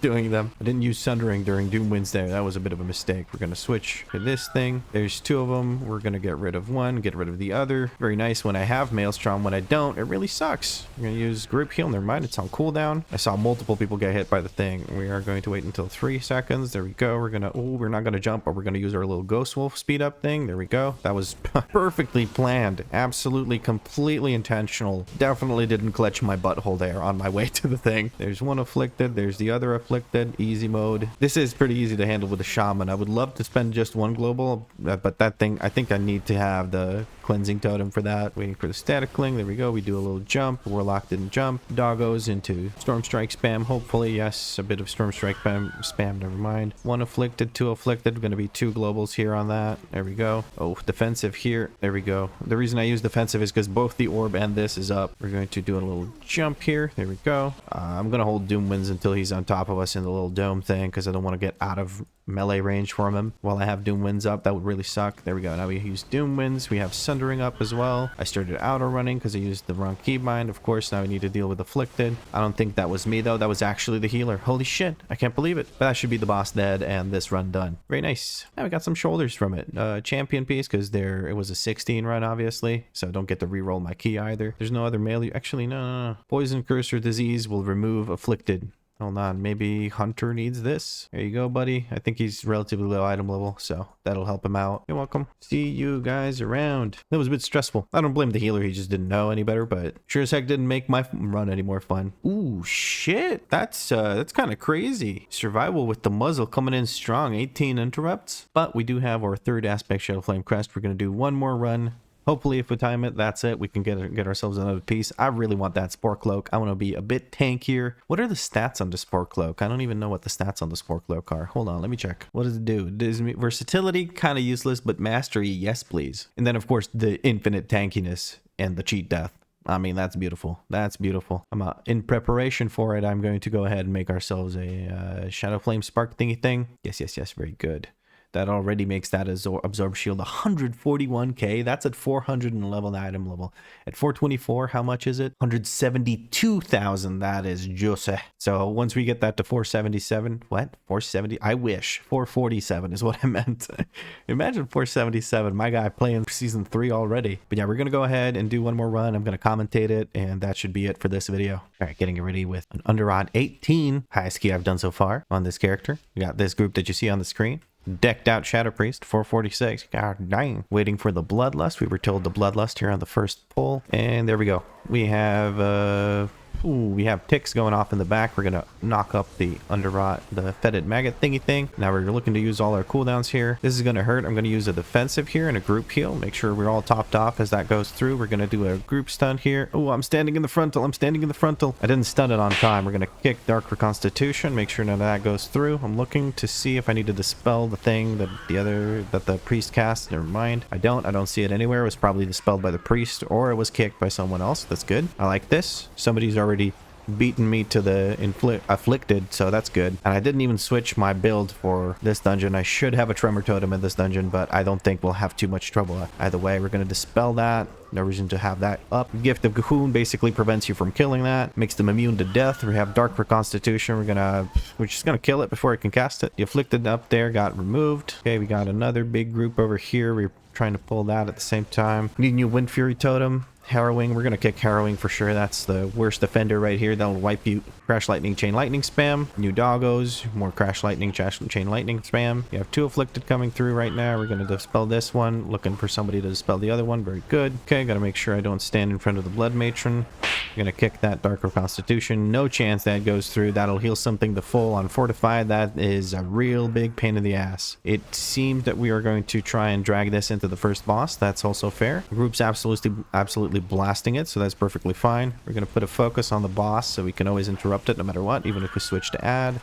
A: doing them. I didn't use Sundering during Doom Winds there. That was a bit of a mistake. We're going to switch to this thing. There's two of them. We're going to get rid of one, get rid of the other. Very nice when I have Maelstrom. When I don't, it really sucks. I'm going to use Group Heal. Never mind, it's on cooldown. I saw multiple people get hit by the thing. We are going to wait until 3 seconds. There we go. We're gonna, we're not gonna jump, but we're gonna use our little Ghost Wolf speed up thing. There we go. That was perfectly planned. Absolutely, completely intentional. Definitely didn't clutch my butthole there on my way to the thing. There's one afflicted. There's the other afflicted. Easy mode. This is pretty easy to handle with a Shaman. I would love to spend just one global, but that thing, I think I need to have the cleansing totem for that. Waiting for the static cling. There we go. We do a little jump. Warlock didn't jump. Doggos into Storm Strike spam. Hopefully, yes, a bit of Storm Strike spam. Never mind. One afflicted, two afflicted. Going to be 2 globals here on that. There we go. Oh, defensive here. There we go. The reason I use defensive is because both the orb and this is up. We're going to do a little jump here. There we go. I'm going to hold Doom Winds until he's on top of us in the little dome thing because I don't want to get out of melee range from him while I have Doom Winds up. That would really suck. There we go. Now we use Doom Winds. We have Sundering up as well. I started auto running because I used the wrong keybind. Of course, now we need to deal with afflicted. I don't think that was me though. That was actually the healer. Holy shit. I can't believe it. But that should be the boss dead and this run done. Very nice. Now we got some shoulders from it. Champion piece because it was a 16 run obviously. So don't get to re-roll my key either. There's no other melee. Actually, no. Poison, curse, or disease will remove afflicted. Hold on, maybe Hunter needs this. There you go, buddy. I think he's relatively low item level, so that'll help him out. You're welcome. See you guys around. That was a bit stressful. I don't blame the healer. He just didn't know any better, but sure as heck didn't make my run any more fun. Ooh, shit. That's kind of crazy. Survival with the muzzle coming in strong. 18 interrupts. But we do have our 3rd aspect Shadow Flame Crest. We're going to do one more run. Hopefully, if we time it, that's it. We can get ourselves another piece. I really want that Sporecloak. I want to be a bit tankier. What are the stats on the Sporecloak? I don't even know what the stats on the Sporecloak are. Hold on, let me check. What does it do? Versatility, kind of useless, but mastery, yes, please. And then, of course, the infinite tankiness and the cheat death. I mean, that's beautiful. That's beautiful. In preparation for it, I'm going to go ahead and make ourselves a Shadow Flame Spark thingy thing. Yes. Very good. That already makes that absorb shield 141k. That's at 411 item level. At 424, how much is it? 172,000. That is juicy. So once we get that to 477, what? 470? I wish. 447 is what I meant. Imagine 477. My guy playing season 3 already. But yeah, we're going to go ahead and do one more run. I'm going to commentate it, and that should be it for this video. All right, getting ready with an Underrot 18. Highest key I've done so far on this character. We got this group that you see on the screen. Decked out Shadow Priest, 446. God dang. Waiting for the Bloodlust. We were told the Bloodlust here on the first pull. And there we go. We have we have ticks going off in the back. We're gonna knock up the Underrot, the fetid maggot thingy thing. Now we're looking to use all our cooldowns here. This is gonna hurt. I'm gonna use a defensive here and a group heal. Make sure we're all topped off as that goes through. We're gonna do a group stun here. Oh, I'm standing in the frontal. I'm standing in the frontal. I didn't stun it on time. We're gonna kick Dark Reconstitution. Make sure none of that goes through. I'm looking to see if I need to dispel the thing that the priest cast. Never mind. I don't see it anywhere. It was probably dispelled by the priest or it was kicked by someone else. That's good. I like this. Somebody's already beaten me to the afflicted, so that's good. And I didn't even switch my build for this dungeon. I should have a tremor totem in this dungeon, but I don't think we'll have too much trouble. Either way, we're going to dispel that. No reason to have that up. Gift of Gahun basically prevents you from killing that. Makes them immune to death. We have Dark Reconstitution. We're just gonna kill it before it can cast it. The afflicted up there got removed. Okay, we got another big group over here. We're trying to pull that at the same time. Need a new Wind Fury totem. Harrowing, we're gonna kick Harrowing for sure. That's the worst defender right here. That'll wipe you. Crash Lightning, Chain Lightning spam. New Doggos, more Crash Lightning, Chain Lightning spam. You have 2 afflicted coming through right now. We're gonna dispel this one. Looking for somebody to dispel the other one. Very good. Okay, gotta make sure I don't stand in front of the Blood Matron. I'm gonna kick that Dark Reconstitution. No chance that goes through. That'll heal something to full on Fortified. That is a real big pain in the ass. It seems that we are going to try and drag this into the first boss. That's also fair. The group's absolutely blasting it, so that's perfectly fine. We're gonna put a focus on the boss so we can always interrupt it no matter what, even if we switch to add.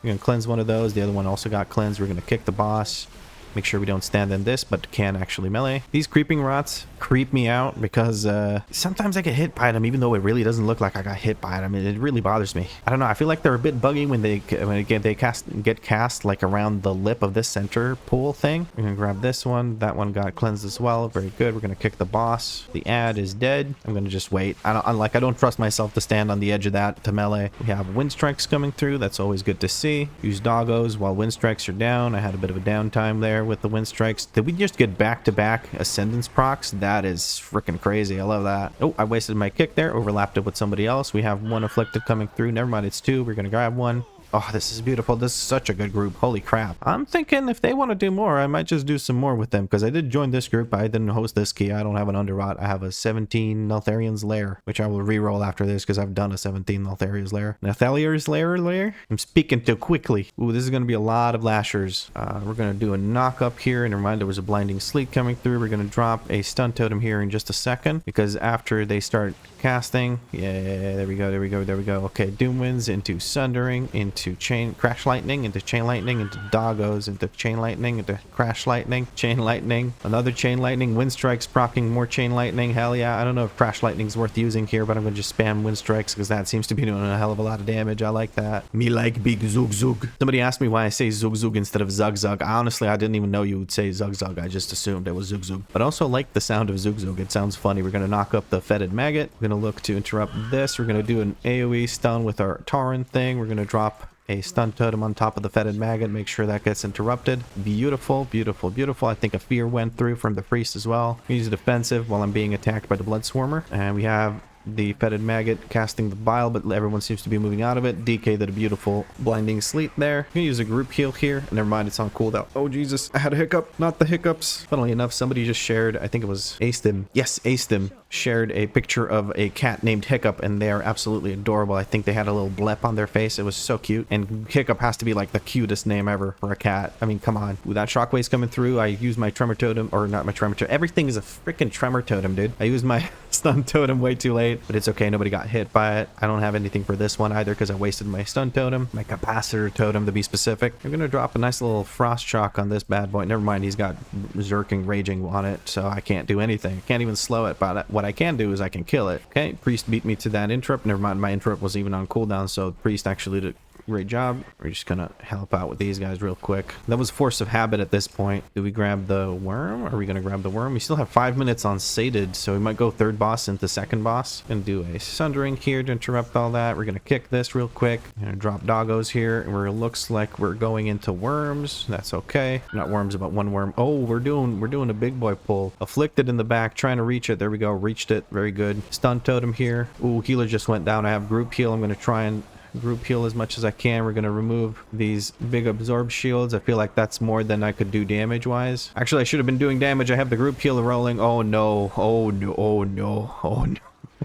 A: We're gonna cleanse one of those. The other one also got cleansed. We're gonna kick the boss. Make sure we don't stand in this, but can actually melee. These creeping rots creep me out because sometimes I get hit by them, even though it really doesn't look like I got hit by them. It really bothers me. I don't know. I feel like they're a bit buggy when they get cast like around the lip of this center pool thing. We're gonna grab this one. That one got cleansed as well. Very good. We're gonna kick the boss. The ad is dead. I'm gonna just wait. I don't trust myself to stand on the edge of that to melee. We have wind strikes coming through. That's always good to see. Use doggos while wind strikes are down. I had a bit of a downtime there with the wind strikes. Did we just get back-to-back Ascendance procs? That is freaking crazy. I love that. Oh, I wasted my kick there. Overlapped it with somebody else. We have one afflicted coming through. Never mind, it's two. We're going to grab one. Oh, this is beautiful. This is such a good group. Holy crap. I'm thinking if they want to do more, I might just do some more with them, because I did join this group. I didn't host this key. I don't have an Underrot. I have a 17 Neltharion's Lair, which I will re-roll after this because I've done a 17 Neltharion's Lair. Neltharion's Lair? I'm speaking too quickly. Ooh, this is going to be a lot of lashers. We're going to do a knock up here. And remind there was a blinding sleet coming through. We're going to drop a stun totem here in just a second, because after they start casting, yeah, there we go. Okay, Doom Winds into Sundering, into Chain Crash Lightning, into Chain Lightning, into Doggos, into Chain Lightning, into Crash Lightning, Chain Lightning, another Chain Lightning, Wind Strikes proccing more Chain Lightning. Hell yeah. I don't know if Crash Lightning's worth using here, but I'm gonna just spam Wind Strikes because that seems to be doing a hell of a lot of damage. I like that. Me like big Zug Zug. Somebody asked me why I say Zug Zug instead of Zug Zug. Honestly, I didn't even know you would say Zug Zug. I just assumed it was Zug Zug. But also like the sound of Zug Zug. It sounds funny. We're gonna knock up the Fetid Maggot. We're gonna look to interrupt this. We're gonna do an AoE stun with our Tauren thing. We're gonna drop a stun totem on top of the Fetid Maggot. Make sure that gets interrupted. Beautiful, beautiful, beautiful. I think a fear went through from the priest as well. Use a defensive while I'm being attacked by the Blood Swarmer. And we have the Fetid Maggot casting the Bile, but everyone seems to be moving out of it. DK did a beautiful blinding sleep there. I'm gonna use a group heal here. Never mind, it's on cooldown. Oh Jesus, I had a hiccup. Not the hiccups. Funnily enough, somebody just shared, I think it was Astim. Yes, Astim shared a picture of a cat named Hiccup, and they are absolutely adorable. I think they had a little blep on their face. It was so cute. And Hiccup has to be like the cutest name ever for a cat. I mean, come on. With that shockwave's coming through, I use my tremor totem, or not my tremor totem. Everything is a freaking tremor totem, dude. I used my stun totem way too late, but it's okay. Nobody got hit by it. I don't have anything for this one either because I wasted my stun totem, my capacitor totem to be specific. I'm gonna drop a nice little frost shock on this bad boy. Never mind, he's got Zerking Raging on it, so I can't do anything. I can't even slow it, but what I can do is I can kill it. Okay, priest beat me to that interrupt. Never mind, my interrupt was even on cooldown, so priest actually did great job. We're just gonna help out with these guys real quick. That was force of habit at this point. Do we grab the worm? Are we gonna grab the worm? We still have 5 minutes on sated, so we might go third boss into second boss and do a sundering here to interrupt all that. We're gonna kick this real quick. Gonna drop doggos here, where it looks like we're going into worms. That's okay. Not worms, but one worm. Oh, we're doing a big boy pull. Afflicted in the back, trying to reach it. There we go. Reached it. Very good. Stun totem here. Ooh, healer just went down. I have group heal. I'm gonna try and group heal as much as I can. We're going to remove these big absorb shields. I feel like that's more than I could do damage wise. Actually, I should have been doing damage. I have the group heal rolling. Oh no. Oh no. Oh no. Oh no.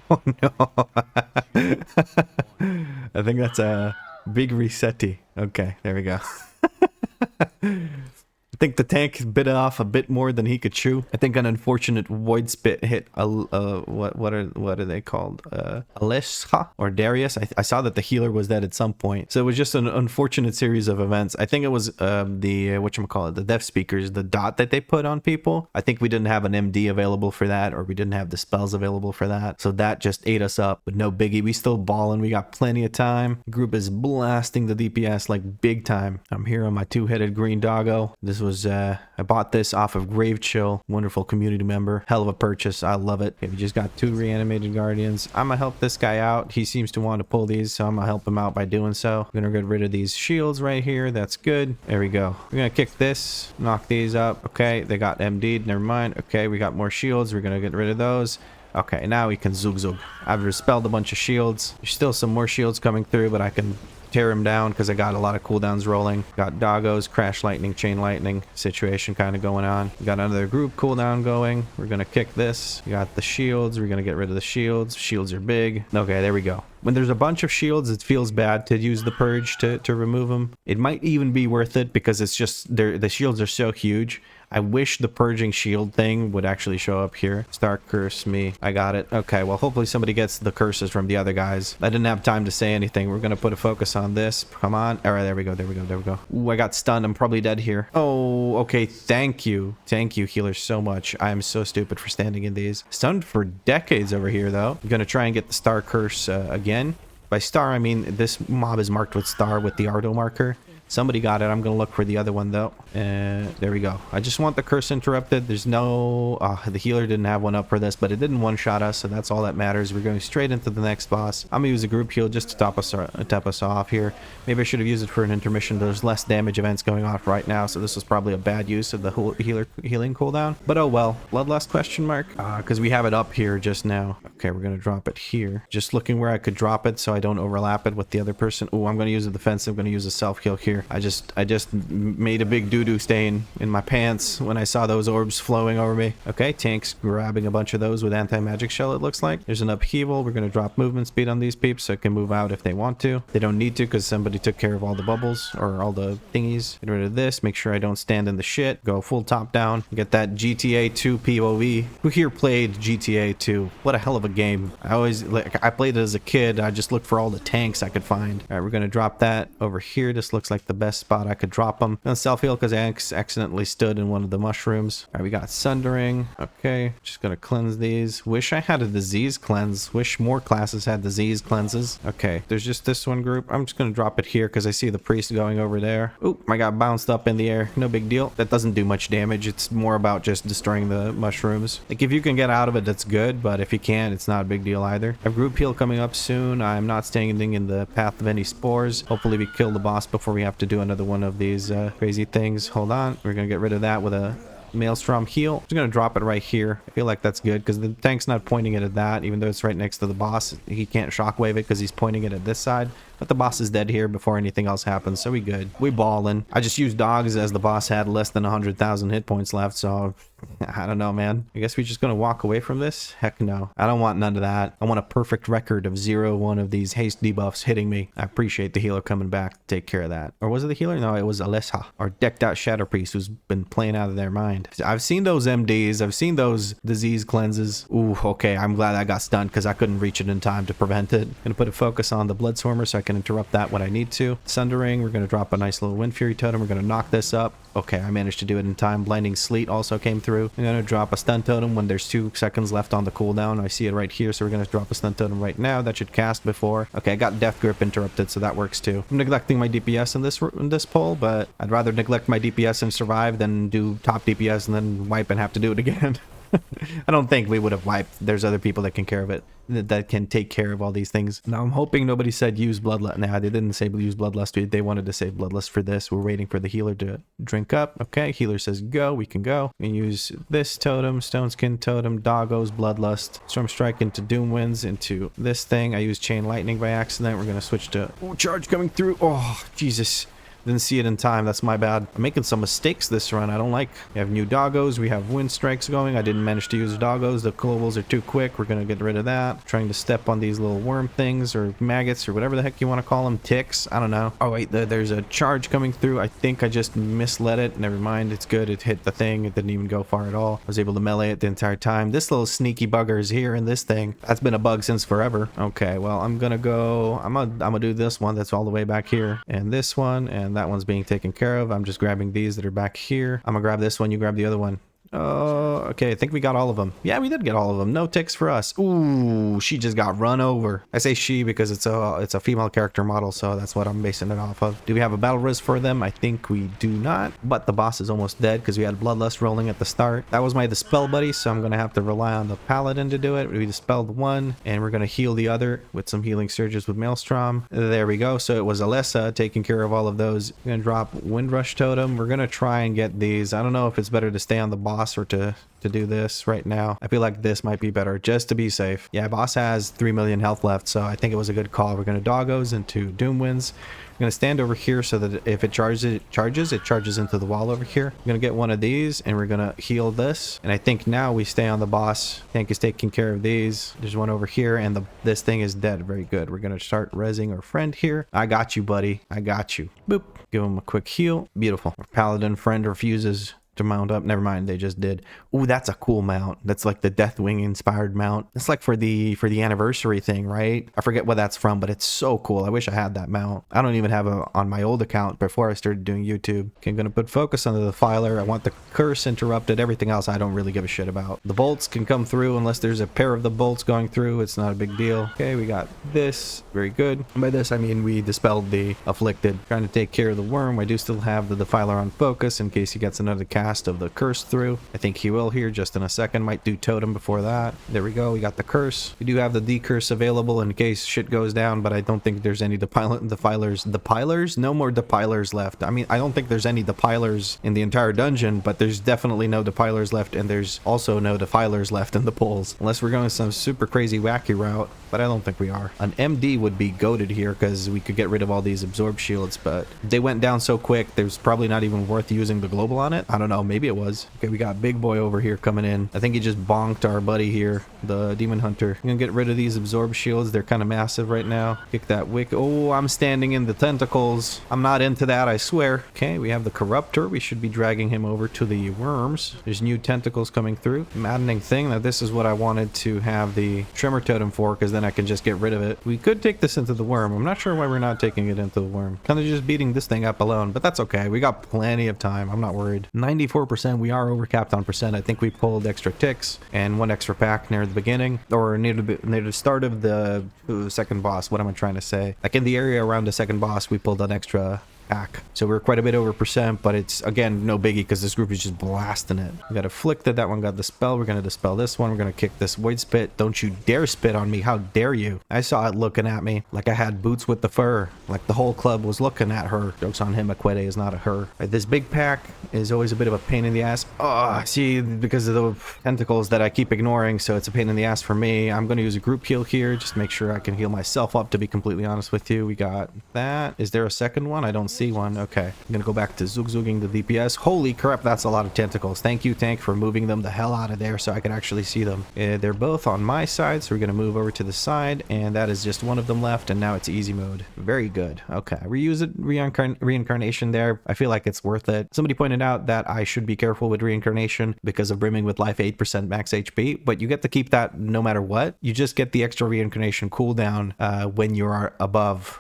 A: Oh no. I think that's a big resetty. Okay, there we go. I think the tank bit off a bit more than he could chew. I think an unfortunate void spit hit what are they called? Alesha or Darius. I saw that the healer was dead at some point. So it was just an unfortunate series of events. I think it was the whatchamacallit, the death speakers, the dot that they put on people. I think we didn't have an MD available for that, or we didn't have the spells available for that. So that just ate us up, but no biggie. We still balling. We got plenty of time. Group is blasting the DPS like big time. I'm here on my two-headed green doggo. This was I bought this off of Grave Chill, wonderful community member. Hell of a purchase. I love it. Okay, we just got 2 reanimated guardians. I'm gonna help this guy out. He seems to want to pull these, so I'm gonna help him out by doing so. I'm gonna get rid of these shields right here. That's good. There we go. We're gonna kick this, knock these up. Okay, they got MD'd. Never mind. Okay, we got more shields. We're gonna get rid of those. Okay, now we can zug zug. I've repelled a bunch of shields. There's still some more shields coming through, but I can tear him down because I got a lot of cooldowns rolling. Got doggos, crash lightning, chain lightning situation kind of going on. We got another group cooldown going. We're gonna kick this. We got the shields. We're gonna get rid of the shields. Shields are big. Okay, there we go. When there's a bunch of shields, it feels bad to use the purge to remove them. It might even be worth it because it's just the shields are so huge. I wish the purging shield thing would actually show up here. Star curse me. I got it. Okay, well, hopefully somebody gets the curses from the other guys. I didn't have time to say anything. We're gonna put a focus on this. Come on. All right, there we go. There we go. There we go. Ooh, I got stunned. I'm probably dead here. Oh, okay. Thank you. Thank you, healers, so much. I am so stupid for standing in these. Stunned for decades over here, though. I'm gonna try and get the star curse again. By star, I mean this mob is marked with star with the Ardo marker. Somebody got it. I'm going to look for the other one, though. There we go. I just want the curse interrupted. There's no... the healer didn't have one up for this, but it didn't one-shot us, so that's all that matters. We're going straight into the next boss. I'm going to use a group heal just to top us off here. Maybe I should have used it for an intermission. There's less damage events going off right now, so this was probably a bad use of the healing cooldown. But oh well. Bloodlust question mark? Because we have it up here just now. Okay, we're going to drop it here. Just looking where I could drop it so I don't overlap it with the other person. Oh, I'm going to use a defensive. I'm going to use a self-heal here. I just made a big doo-doo stain in my pants when I saw those orbs flowing over me. Okay, tank's grabbing a bunch of those with anti-magic shell, it looks like. There's an upheaval. We're going to drop movement speed on these peeps so it can move out if they want to. They don't need to because somebody took care of all the bubbles or all the thingies. Get rid of this. Make sure I don't stand in the shit. Go full top down. Get that GTA 2 POV. Who here played GTA 2? What a hell of a game. I played it as a kid. I just looked for all the tanks I could find. All right, we're going to drop that over here. This looks like the best spot I could drop them. I'm going to self-heal because I accidentally stood in one of the mushrooms. All right, we got Sundering. Okay, just going to cleanse these. Wish I had a disease cleanse. Wish more classes had disease cleanses. Okay, there's just this one group. I'm just going to drop it here because I see the priest going over there. Oop, I got bounced up in the air. No big deal. That doesn't do much damage. It's more about just destroying the mushrooms. Like, if you can get out of it, that's good, but if you can't, it's not a big deal either. I have group heal coming up soon. I'm not standing in the path of any spores. Hopefully we kill the boss before we have to do another one of these crazy things. Hold on. We're going to get rid of that with a Maelstrom heal. I'm just going to drop it right here. I feel like that's good because the tank's not pointing it at that, even though it's right next to the boss. He can't shockwave it because he's pointing it at this side. But the boss is dead here before anything else happens, so we good. We ballin'. I just used dogs as the boss had less than 100,000 hit points left, so I don't know, man. I guess we're just gonna walk away from this? Heck no. I don't want none of that. I want a perfect record of 0-1 of these haste debuffs hitting me. I appreciate the healer coming back to take care of that. Or was it the healer? No, it was Alessa, our decked out Shadow Priest who's been playing out of their mind. I've seen those MDs. I've seen those disease cleanses. Ooh, okay. I'm glad I got stunned because I couldn't reach it in time to prevent it. Gonna put a focus on the Bloodswarmer so I can interrupt that when I need to. Sundering, we're going to drop a nice little Wind Fury Totem. We're going to knock this up. Okay, I managed to do it in time. Blinding Sleet also came through. I'm going to drop a Stun Totem when there's 2 seconds left on the cooldown. I see it right here, so we're going to drop a Stun Totem right now. That should cast before. Okay, I got Death Grip interrupted, so that works too. I'm neglecting my DPS in this poll, but I'd rather neglect my DPS and survive than do top DPS and then wipe and have to do it again. I don't think we would have wiped. There's other people that can care of it, that can take care of all these things. Now I'm hoping nobody said use Bloodlust. Nah, they didn't say use Bloodlust. They wanted to save Bloodlust for this. We're waiting for the healer to drink up. Okay, healer says go. We can go. We can use this totem, Stone Skin Totem, Doggos, Bloodlust, Storm Strike into Doom Winds into this thing. I used Chain Lightning by accident. We're gonna switch to charge coming through. Oh Jesus. Didn't see it in time. That's my bad. I'm making some mistakes this run. I don't like. We have new doggos. We have wind strikes going. I didn't manage to use doggos. The globals are too quick. We're going to get rid of that. I'm trying to step on these little worm things or maggots or whatever the heck you want to call them. Ticks. I don't know. Oh, wait. There's a charge coming through. I think I just misled it. Never mind. It's good. It hit the thing. It didn't even go far at all. I was able to melee it the entire time. This little sneaky bugger is here in this thing. That's been a bug since forever. Okay. Well, I'm going to go. I'm gonna do this one that's all the way back here. And this one. And that one's being taken care of. I'm just grabbing these that are back here. I'm gonna grab this one. You grab the other one. Oh, okay. I think we got all of them. Yeah, we did get all of them. No ticks for us. Ooh, she just got run over. I say she because it's a female character model, so that's what I'm basing it off of. Do we have a battle risk for them? I think we do not. But the boss is almost dead because we had Bloodlust rolling at the start. That was my Dispel buddy, so I'm gonna have to rely on the Paladin to do it. We dispelled one, and we're gonna heal the other with some healing surges with Maelstrom. There we go. So it was Alessa taking care of all of those. We're gonna drop Windrush Totem. We're gonna try and get these. I don't know if it's better to stay on the boss or to do this right now. I feel like this might be better just to be safe. Yeah, boss has 3 million health left, so I think it was a good call. We're going to doggos into Doom Winds. We're going to stand over here so that if it charges into the wall over here. I'm going to get one of these and we're going to heal this. And I think now we stay on the boss. Tank is taking care of these. There's one over here and this thing is dead. Very good. We're going to start rezzing our friend here. I got you, buddy. I got you. Boop. Give him a quick heal. Beautiful. Our Paladin friend refuses to mount up. Never mind, they just did. Ooh, that's a cool mount. That's like the Deathwing inspired mount. It's like for the anniversary thing, right? I forget what that's from, but it's so cool. I wish I had that mount. I don't even have it on my old account before I started doing YouTube. Okay, I'm gonna put focus on the defiler. I want the curse interrupted. Everything else I don't really give a shit about. The bolts can come through unless there's a pair of the bolts going through. It's not a big deal. Okay, we got this. Very good. And by this I mean we dispelled the afflicted. Trying to take care of the worm. I do still have the defiler on focus in case he gets another cast of the curse through. I think he will here just in a second. Might do totem before that. There we go. We got the curse. We do have the decurse available in case shit goes down, but I don't think there's any defilers. Depilers? No more depilers left. I mean, I don't think there's any depilers in the entire dungeon, but there's definitely no depilers left, and there's also no defilers left in the pools. Unless we're going some super crazy wacky route, but I don't think we are. An MD would be goated here because we could get rid of all these absorb shields, but they went down so quick, there's probably not even worth using the global on it. I don't know, maybe it was. Okay, we got big boy over here coming in. I think he just bonked our buddy here, the demon hunter. I'm gonna get rid of these absorb shields. They're kind of massive right now. Kick that wick. Oh, I'm standing in the tentacles. I'm not into that, I swear. Okay, we have the corruptor. We should be dragging him over to the worms. There's new tentacles coming through. Maddening thing that this is what I wanted to have the tremor totem for, because then I can just get rid of it. We could take this into the worm. I'm not sure why we're not taking it into the worm. Kind of just beating this thing up alone, but that's okay. We got plenty of time. I'm not worried. 94%. We are overcapped on percent. I think we pulled extra ticks and one extra pack near the beginning, or near the start of the second boss. What am I trying to say? Like in the area around the second boss, we pulled an extra pack. So we're quite a bit over percent, but it's again no biggie because this group is just blasting it. We got afflicted. That one got dispelled. We're gonna dispel this one. We're gonna kick this void spit. Don't you dare spit on me. How dare you? I saw it looking at me like I had boots with the fur, like the whole club was looking at her. Joke's on him. Aquete is not a her. Right, this big pack is always a bit of a pain in the ass. Oh, see, because of the tentacles that I keep ignoring, so it's a pain in the ass for me. I'm gonna use a group heal here, just make sure I can heal myself up, to be completely honest with you. We got that. Is there a second one? I don't see one. Okay, I'm gonna go back to zugzugging the DPS. Holy crap, that's a lot of tentacles. Thank you, tank, for moving them the hell out of there so I can actually see them. They're both on my side, so we're gonna move over to the side, and that is just one of them left, and now it's easy mode. Very good. Okay, reuse it. Reincarnation there. I feel like it's worth it. Somebody pointed out that I should be careful with reincarnation because of brimming with life 8% max HP, but you get to keep that no matter what. You just get the extra reincarnation cooldown when you are above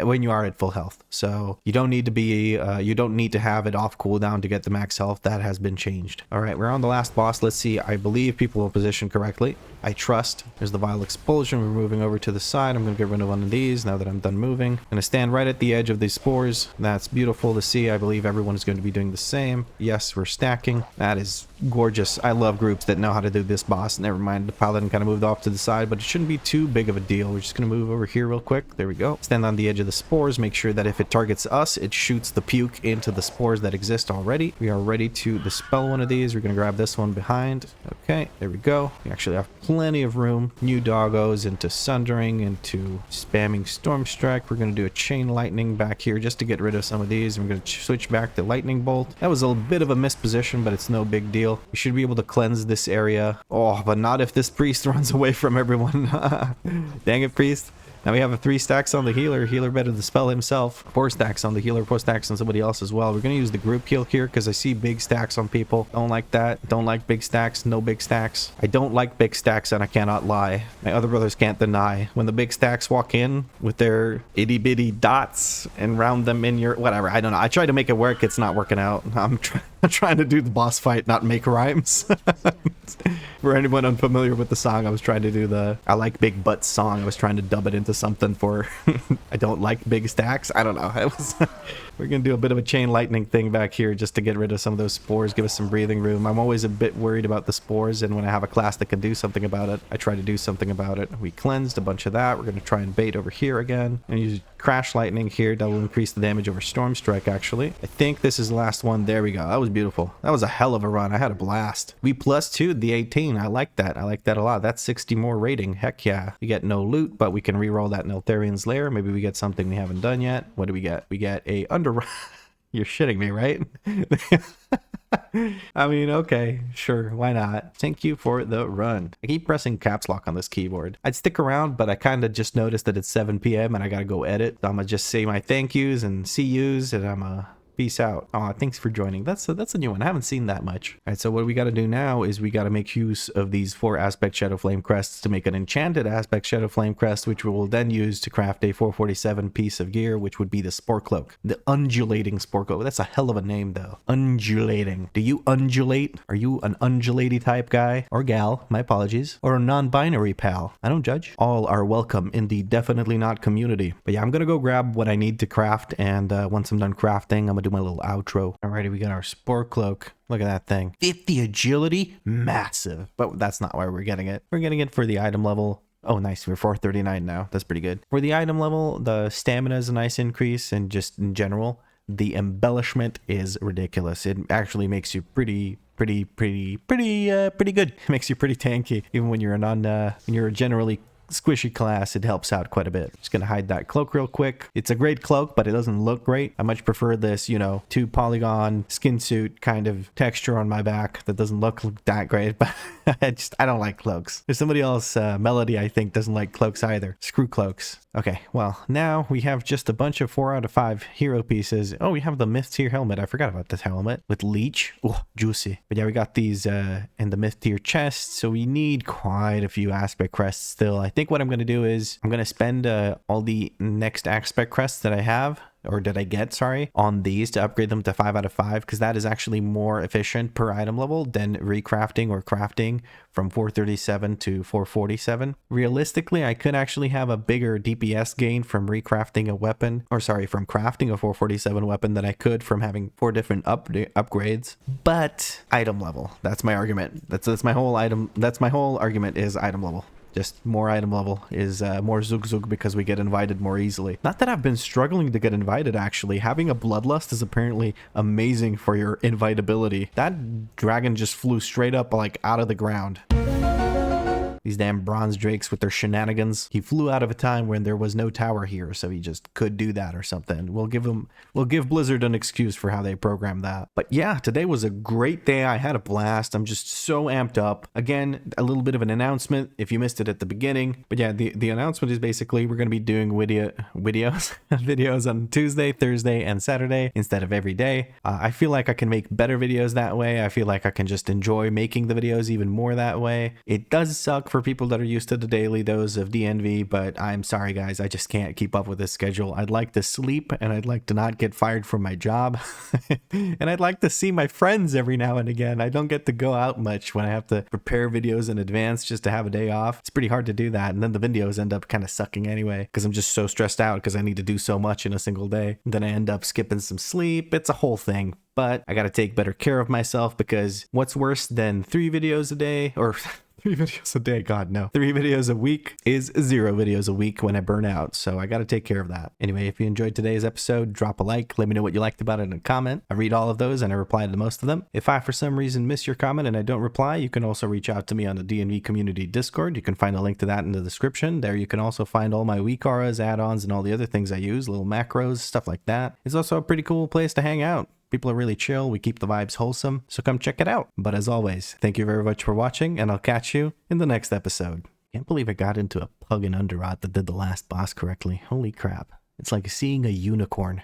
A: when you are at full health. So you don't need to be you don't need to have it off cooldown to get the max health. That has been changed. All right, we're on the last boss. Let's see. I believe people will position correctly. I trust. There's the vile expulsion. We're moving over to the side. I'm gonna get rid of one of these now that I'm done moving. I'm gonna stand right at the edge of these spores. That's beautiful to see. I believe everyone is going to be doing the same. Yes, we're stacking. That is gorgeous. I love groups that know how to do this boss. Never mind, the paladin kind of moved off to the side, but it shouldn't be too big of a deal. We're just gonna move over here real quick. There we go. Stand on the edge of the spores. Make sure that if it targets us, it shoots the puke into the spores that exist already. We are ready to dispel one of these. We're gonna grab this one behind. Okay, there we go. We actually have plenty of room. New doggos into sundering, into spamming storm strike. We're gonna do a chain lightning back here just to get rid of some of these. We're gonna switch back to lightning bolt. That was a bit of a misposition, but it's no big deal. We should be able to cleanse this area. Oh, but not if this priest runs away from everyone. Dang it, priest. Now we have a 3 stacks on the healer. Healer better dispel himself. 4 stacks on the healer, 4 stacks on somebody else as well. We're going to use the group heal here because I see big stacks on people. Don't like that. Don't like big stacks. No big stacks. I don't like big stacks, and I cannot lie. My other brothers can't deny. When the big stacks walk in with their itty bitty dots and round them in your... whatever. I don't know. I tried to make it work. It's not working out. I'm trying to do the boss fight, not make rhymes. For anyone unfamiliar with the song, I was trying to do the I like big butts song. I was trying to dub it into something for I don't like big stacks. I don't know. It was we're gonna do a bit of a chain lightning thing back here just to get rid of some of those spores, give us some breathing room. I'm always a bit worried about the spores, and when I have a class that can do something about it, I try to do something about it. We cleansed a bunch of that. We're gonna try and bait over here again and use crash lightning here. That will increase the damage over storm strike. Actually, I think this is the last one. There we go. That was beautiful. That was a hell of a run. I had a blast. We +2'd the 18. I like that. I like that a lot. That's 60 more rating. Heck yeah. We get no loot, but we can reroll that Neltharion's Lair. Maybe we get something we haven't done yet. What do we get? We get a Underrot. You're shitting me, right? I mean, okay, sure, why not? Thank you for the run. I keep pressing caps lock on this keyboard. I'd stick around, but I kind of just noticed that it's 7 p.m. and I gotta go edit. So I'm gonna just say my thank yous and see yous, and I'm Peace out. Aw, thanks for joining. That's a new one. I haven't seen that much. All right, so what we got to do now is we got to make use of these 4 aspect Shadow Flame crests to make an enchanted aspect Shadow Flame crest, which we will then use to craft a 447 piece of gear, which would be the Sporecloak. The undulating Sporecloak. That's a hell of a name, though. Undulating. Do you undulate? Are you an undulaty type guy or gal? My apologies. Or a non-binary pal? I don't judge. All are welcome in the definitely not community. But yeah, I'm gonna go grab what I need to craft, and once I'm done crafting, I'm gonna do my little outro. Alrighty, we got our Sporecloak. Look at that thing. 50 agility? Massive. But that's not why we're getting it. We're getting it for the item level. Oh, nice. We're 439 now. That's pretty good. For the item level, the stamina is a nice increase, and just in general, the embellishment is ridiculous. It actually makes you pretty good. It makes you pretty tanky. Even when you're when you're a generally squishy class, it helps out quite a bit. Just gonna hide that cloak real quick. It's a great cloak, but it doesn't look great. I much prefer this, 2 polygon skin suit kind of texture on my back that doesn't look that great, but I don't like cloaks. There's somebody else, Melody, I think, doesn't like cloaks either. Screw cloaks. Okay, well, now we have just a bunch of 4 out of 5 hero pieces. Oh, we have the Myth tier helmet. I forgot about this helmet with leech. Oh, juicy. But yeah, we got these in the Myth tier chest, so we need quite a few aspect crests still. I think what I'm going to do is I'm going to spend all the next aspect crests that I have, or did I get, sorry, on these to upgrade them to 5 out of 5, because that is actually more efficient per item level than recrafting or crafting from 437 to 447. Realistically, I could actually have a bigger DPS gain from recrafting a weapon, or sorry, from crafting a 447 weapon than I could from having 4 different upgrades. But item level, that's my argument. That's my whole argument is item level. Just more item level is more Zug Zug because we get invited more easily. Not that I've been struggling to get invited, actually. Having a Bloodlust is apparently amazing for your invitability. That dragon just flew straight up, like, out of the ground. These damn bronze drakes with their shenanigans. He flew out of a time when there was no tower here, so he just could do that or something. We'll give Blizzard an excuse for how they programmed that. But yeah, today was a great day. I had a blast. I'm just so amped up. Again, a little bit of an announcement if you missed it at the beginning. But yeah, the announcement is basically we're going to be doing videos on Tuesday, Thursday, and Saturday instead of every day. I feel like I can make better videos that way. I feel like I can just enjoy making the videos even more that way. It does suck for people that are used to the daily dose of DNV, but I'm sorry guys, I just can't keep up with this schedule. I'd like to sleep, and I'd like to not get fired from my job, and I'd like to see my friends every now and again. I don't get to go out much when I have to prepare videos in advance just to have a day off. It's pretty hard to do that, and then the videos end up kind of sucking anyway, because I'm just so stressed out because I need to do so much in a single day. And then I end up skipping some sleep. It's a whole thing. But I gotta take better care of myself, because what's worse than 3 videos a day, or 3 videos a day, God no, 3 videos a week is 0 videos a week when I burn out, so I gotta take care of that. Anyway, if you enjoyed today's episode, drop a like, let me know what you liked about it in a comment. I read all of those and I reply to most of them. If I for some reason miss your comment and I don't reply, you can also reach out to me on the DNV community Discord. You can find a link to that in the description. There you can also find all my WeakAuras, add-ons, and all the other things I use, little macros, stuff like that. It's also a pretty cool place to hang out. People are really chill. We keep the vibes wholesome, so come check it out. But as always, thank you very much for watching, and I'll catch you in the next episode. Can't believe I got into a PUG in Underrot that did the last boss correctly. Holy crap. It's like seeing a unicorn.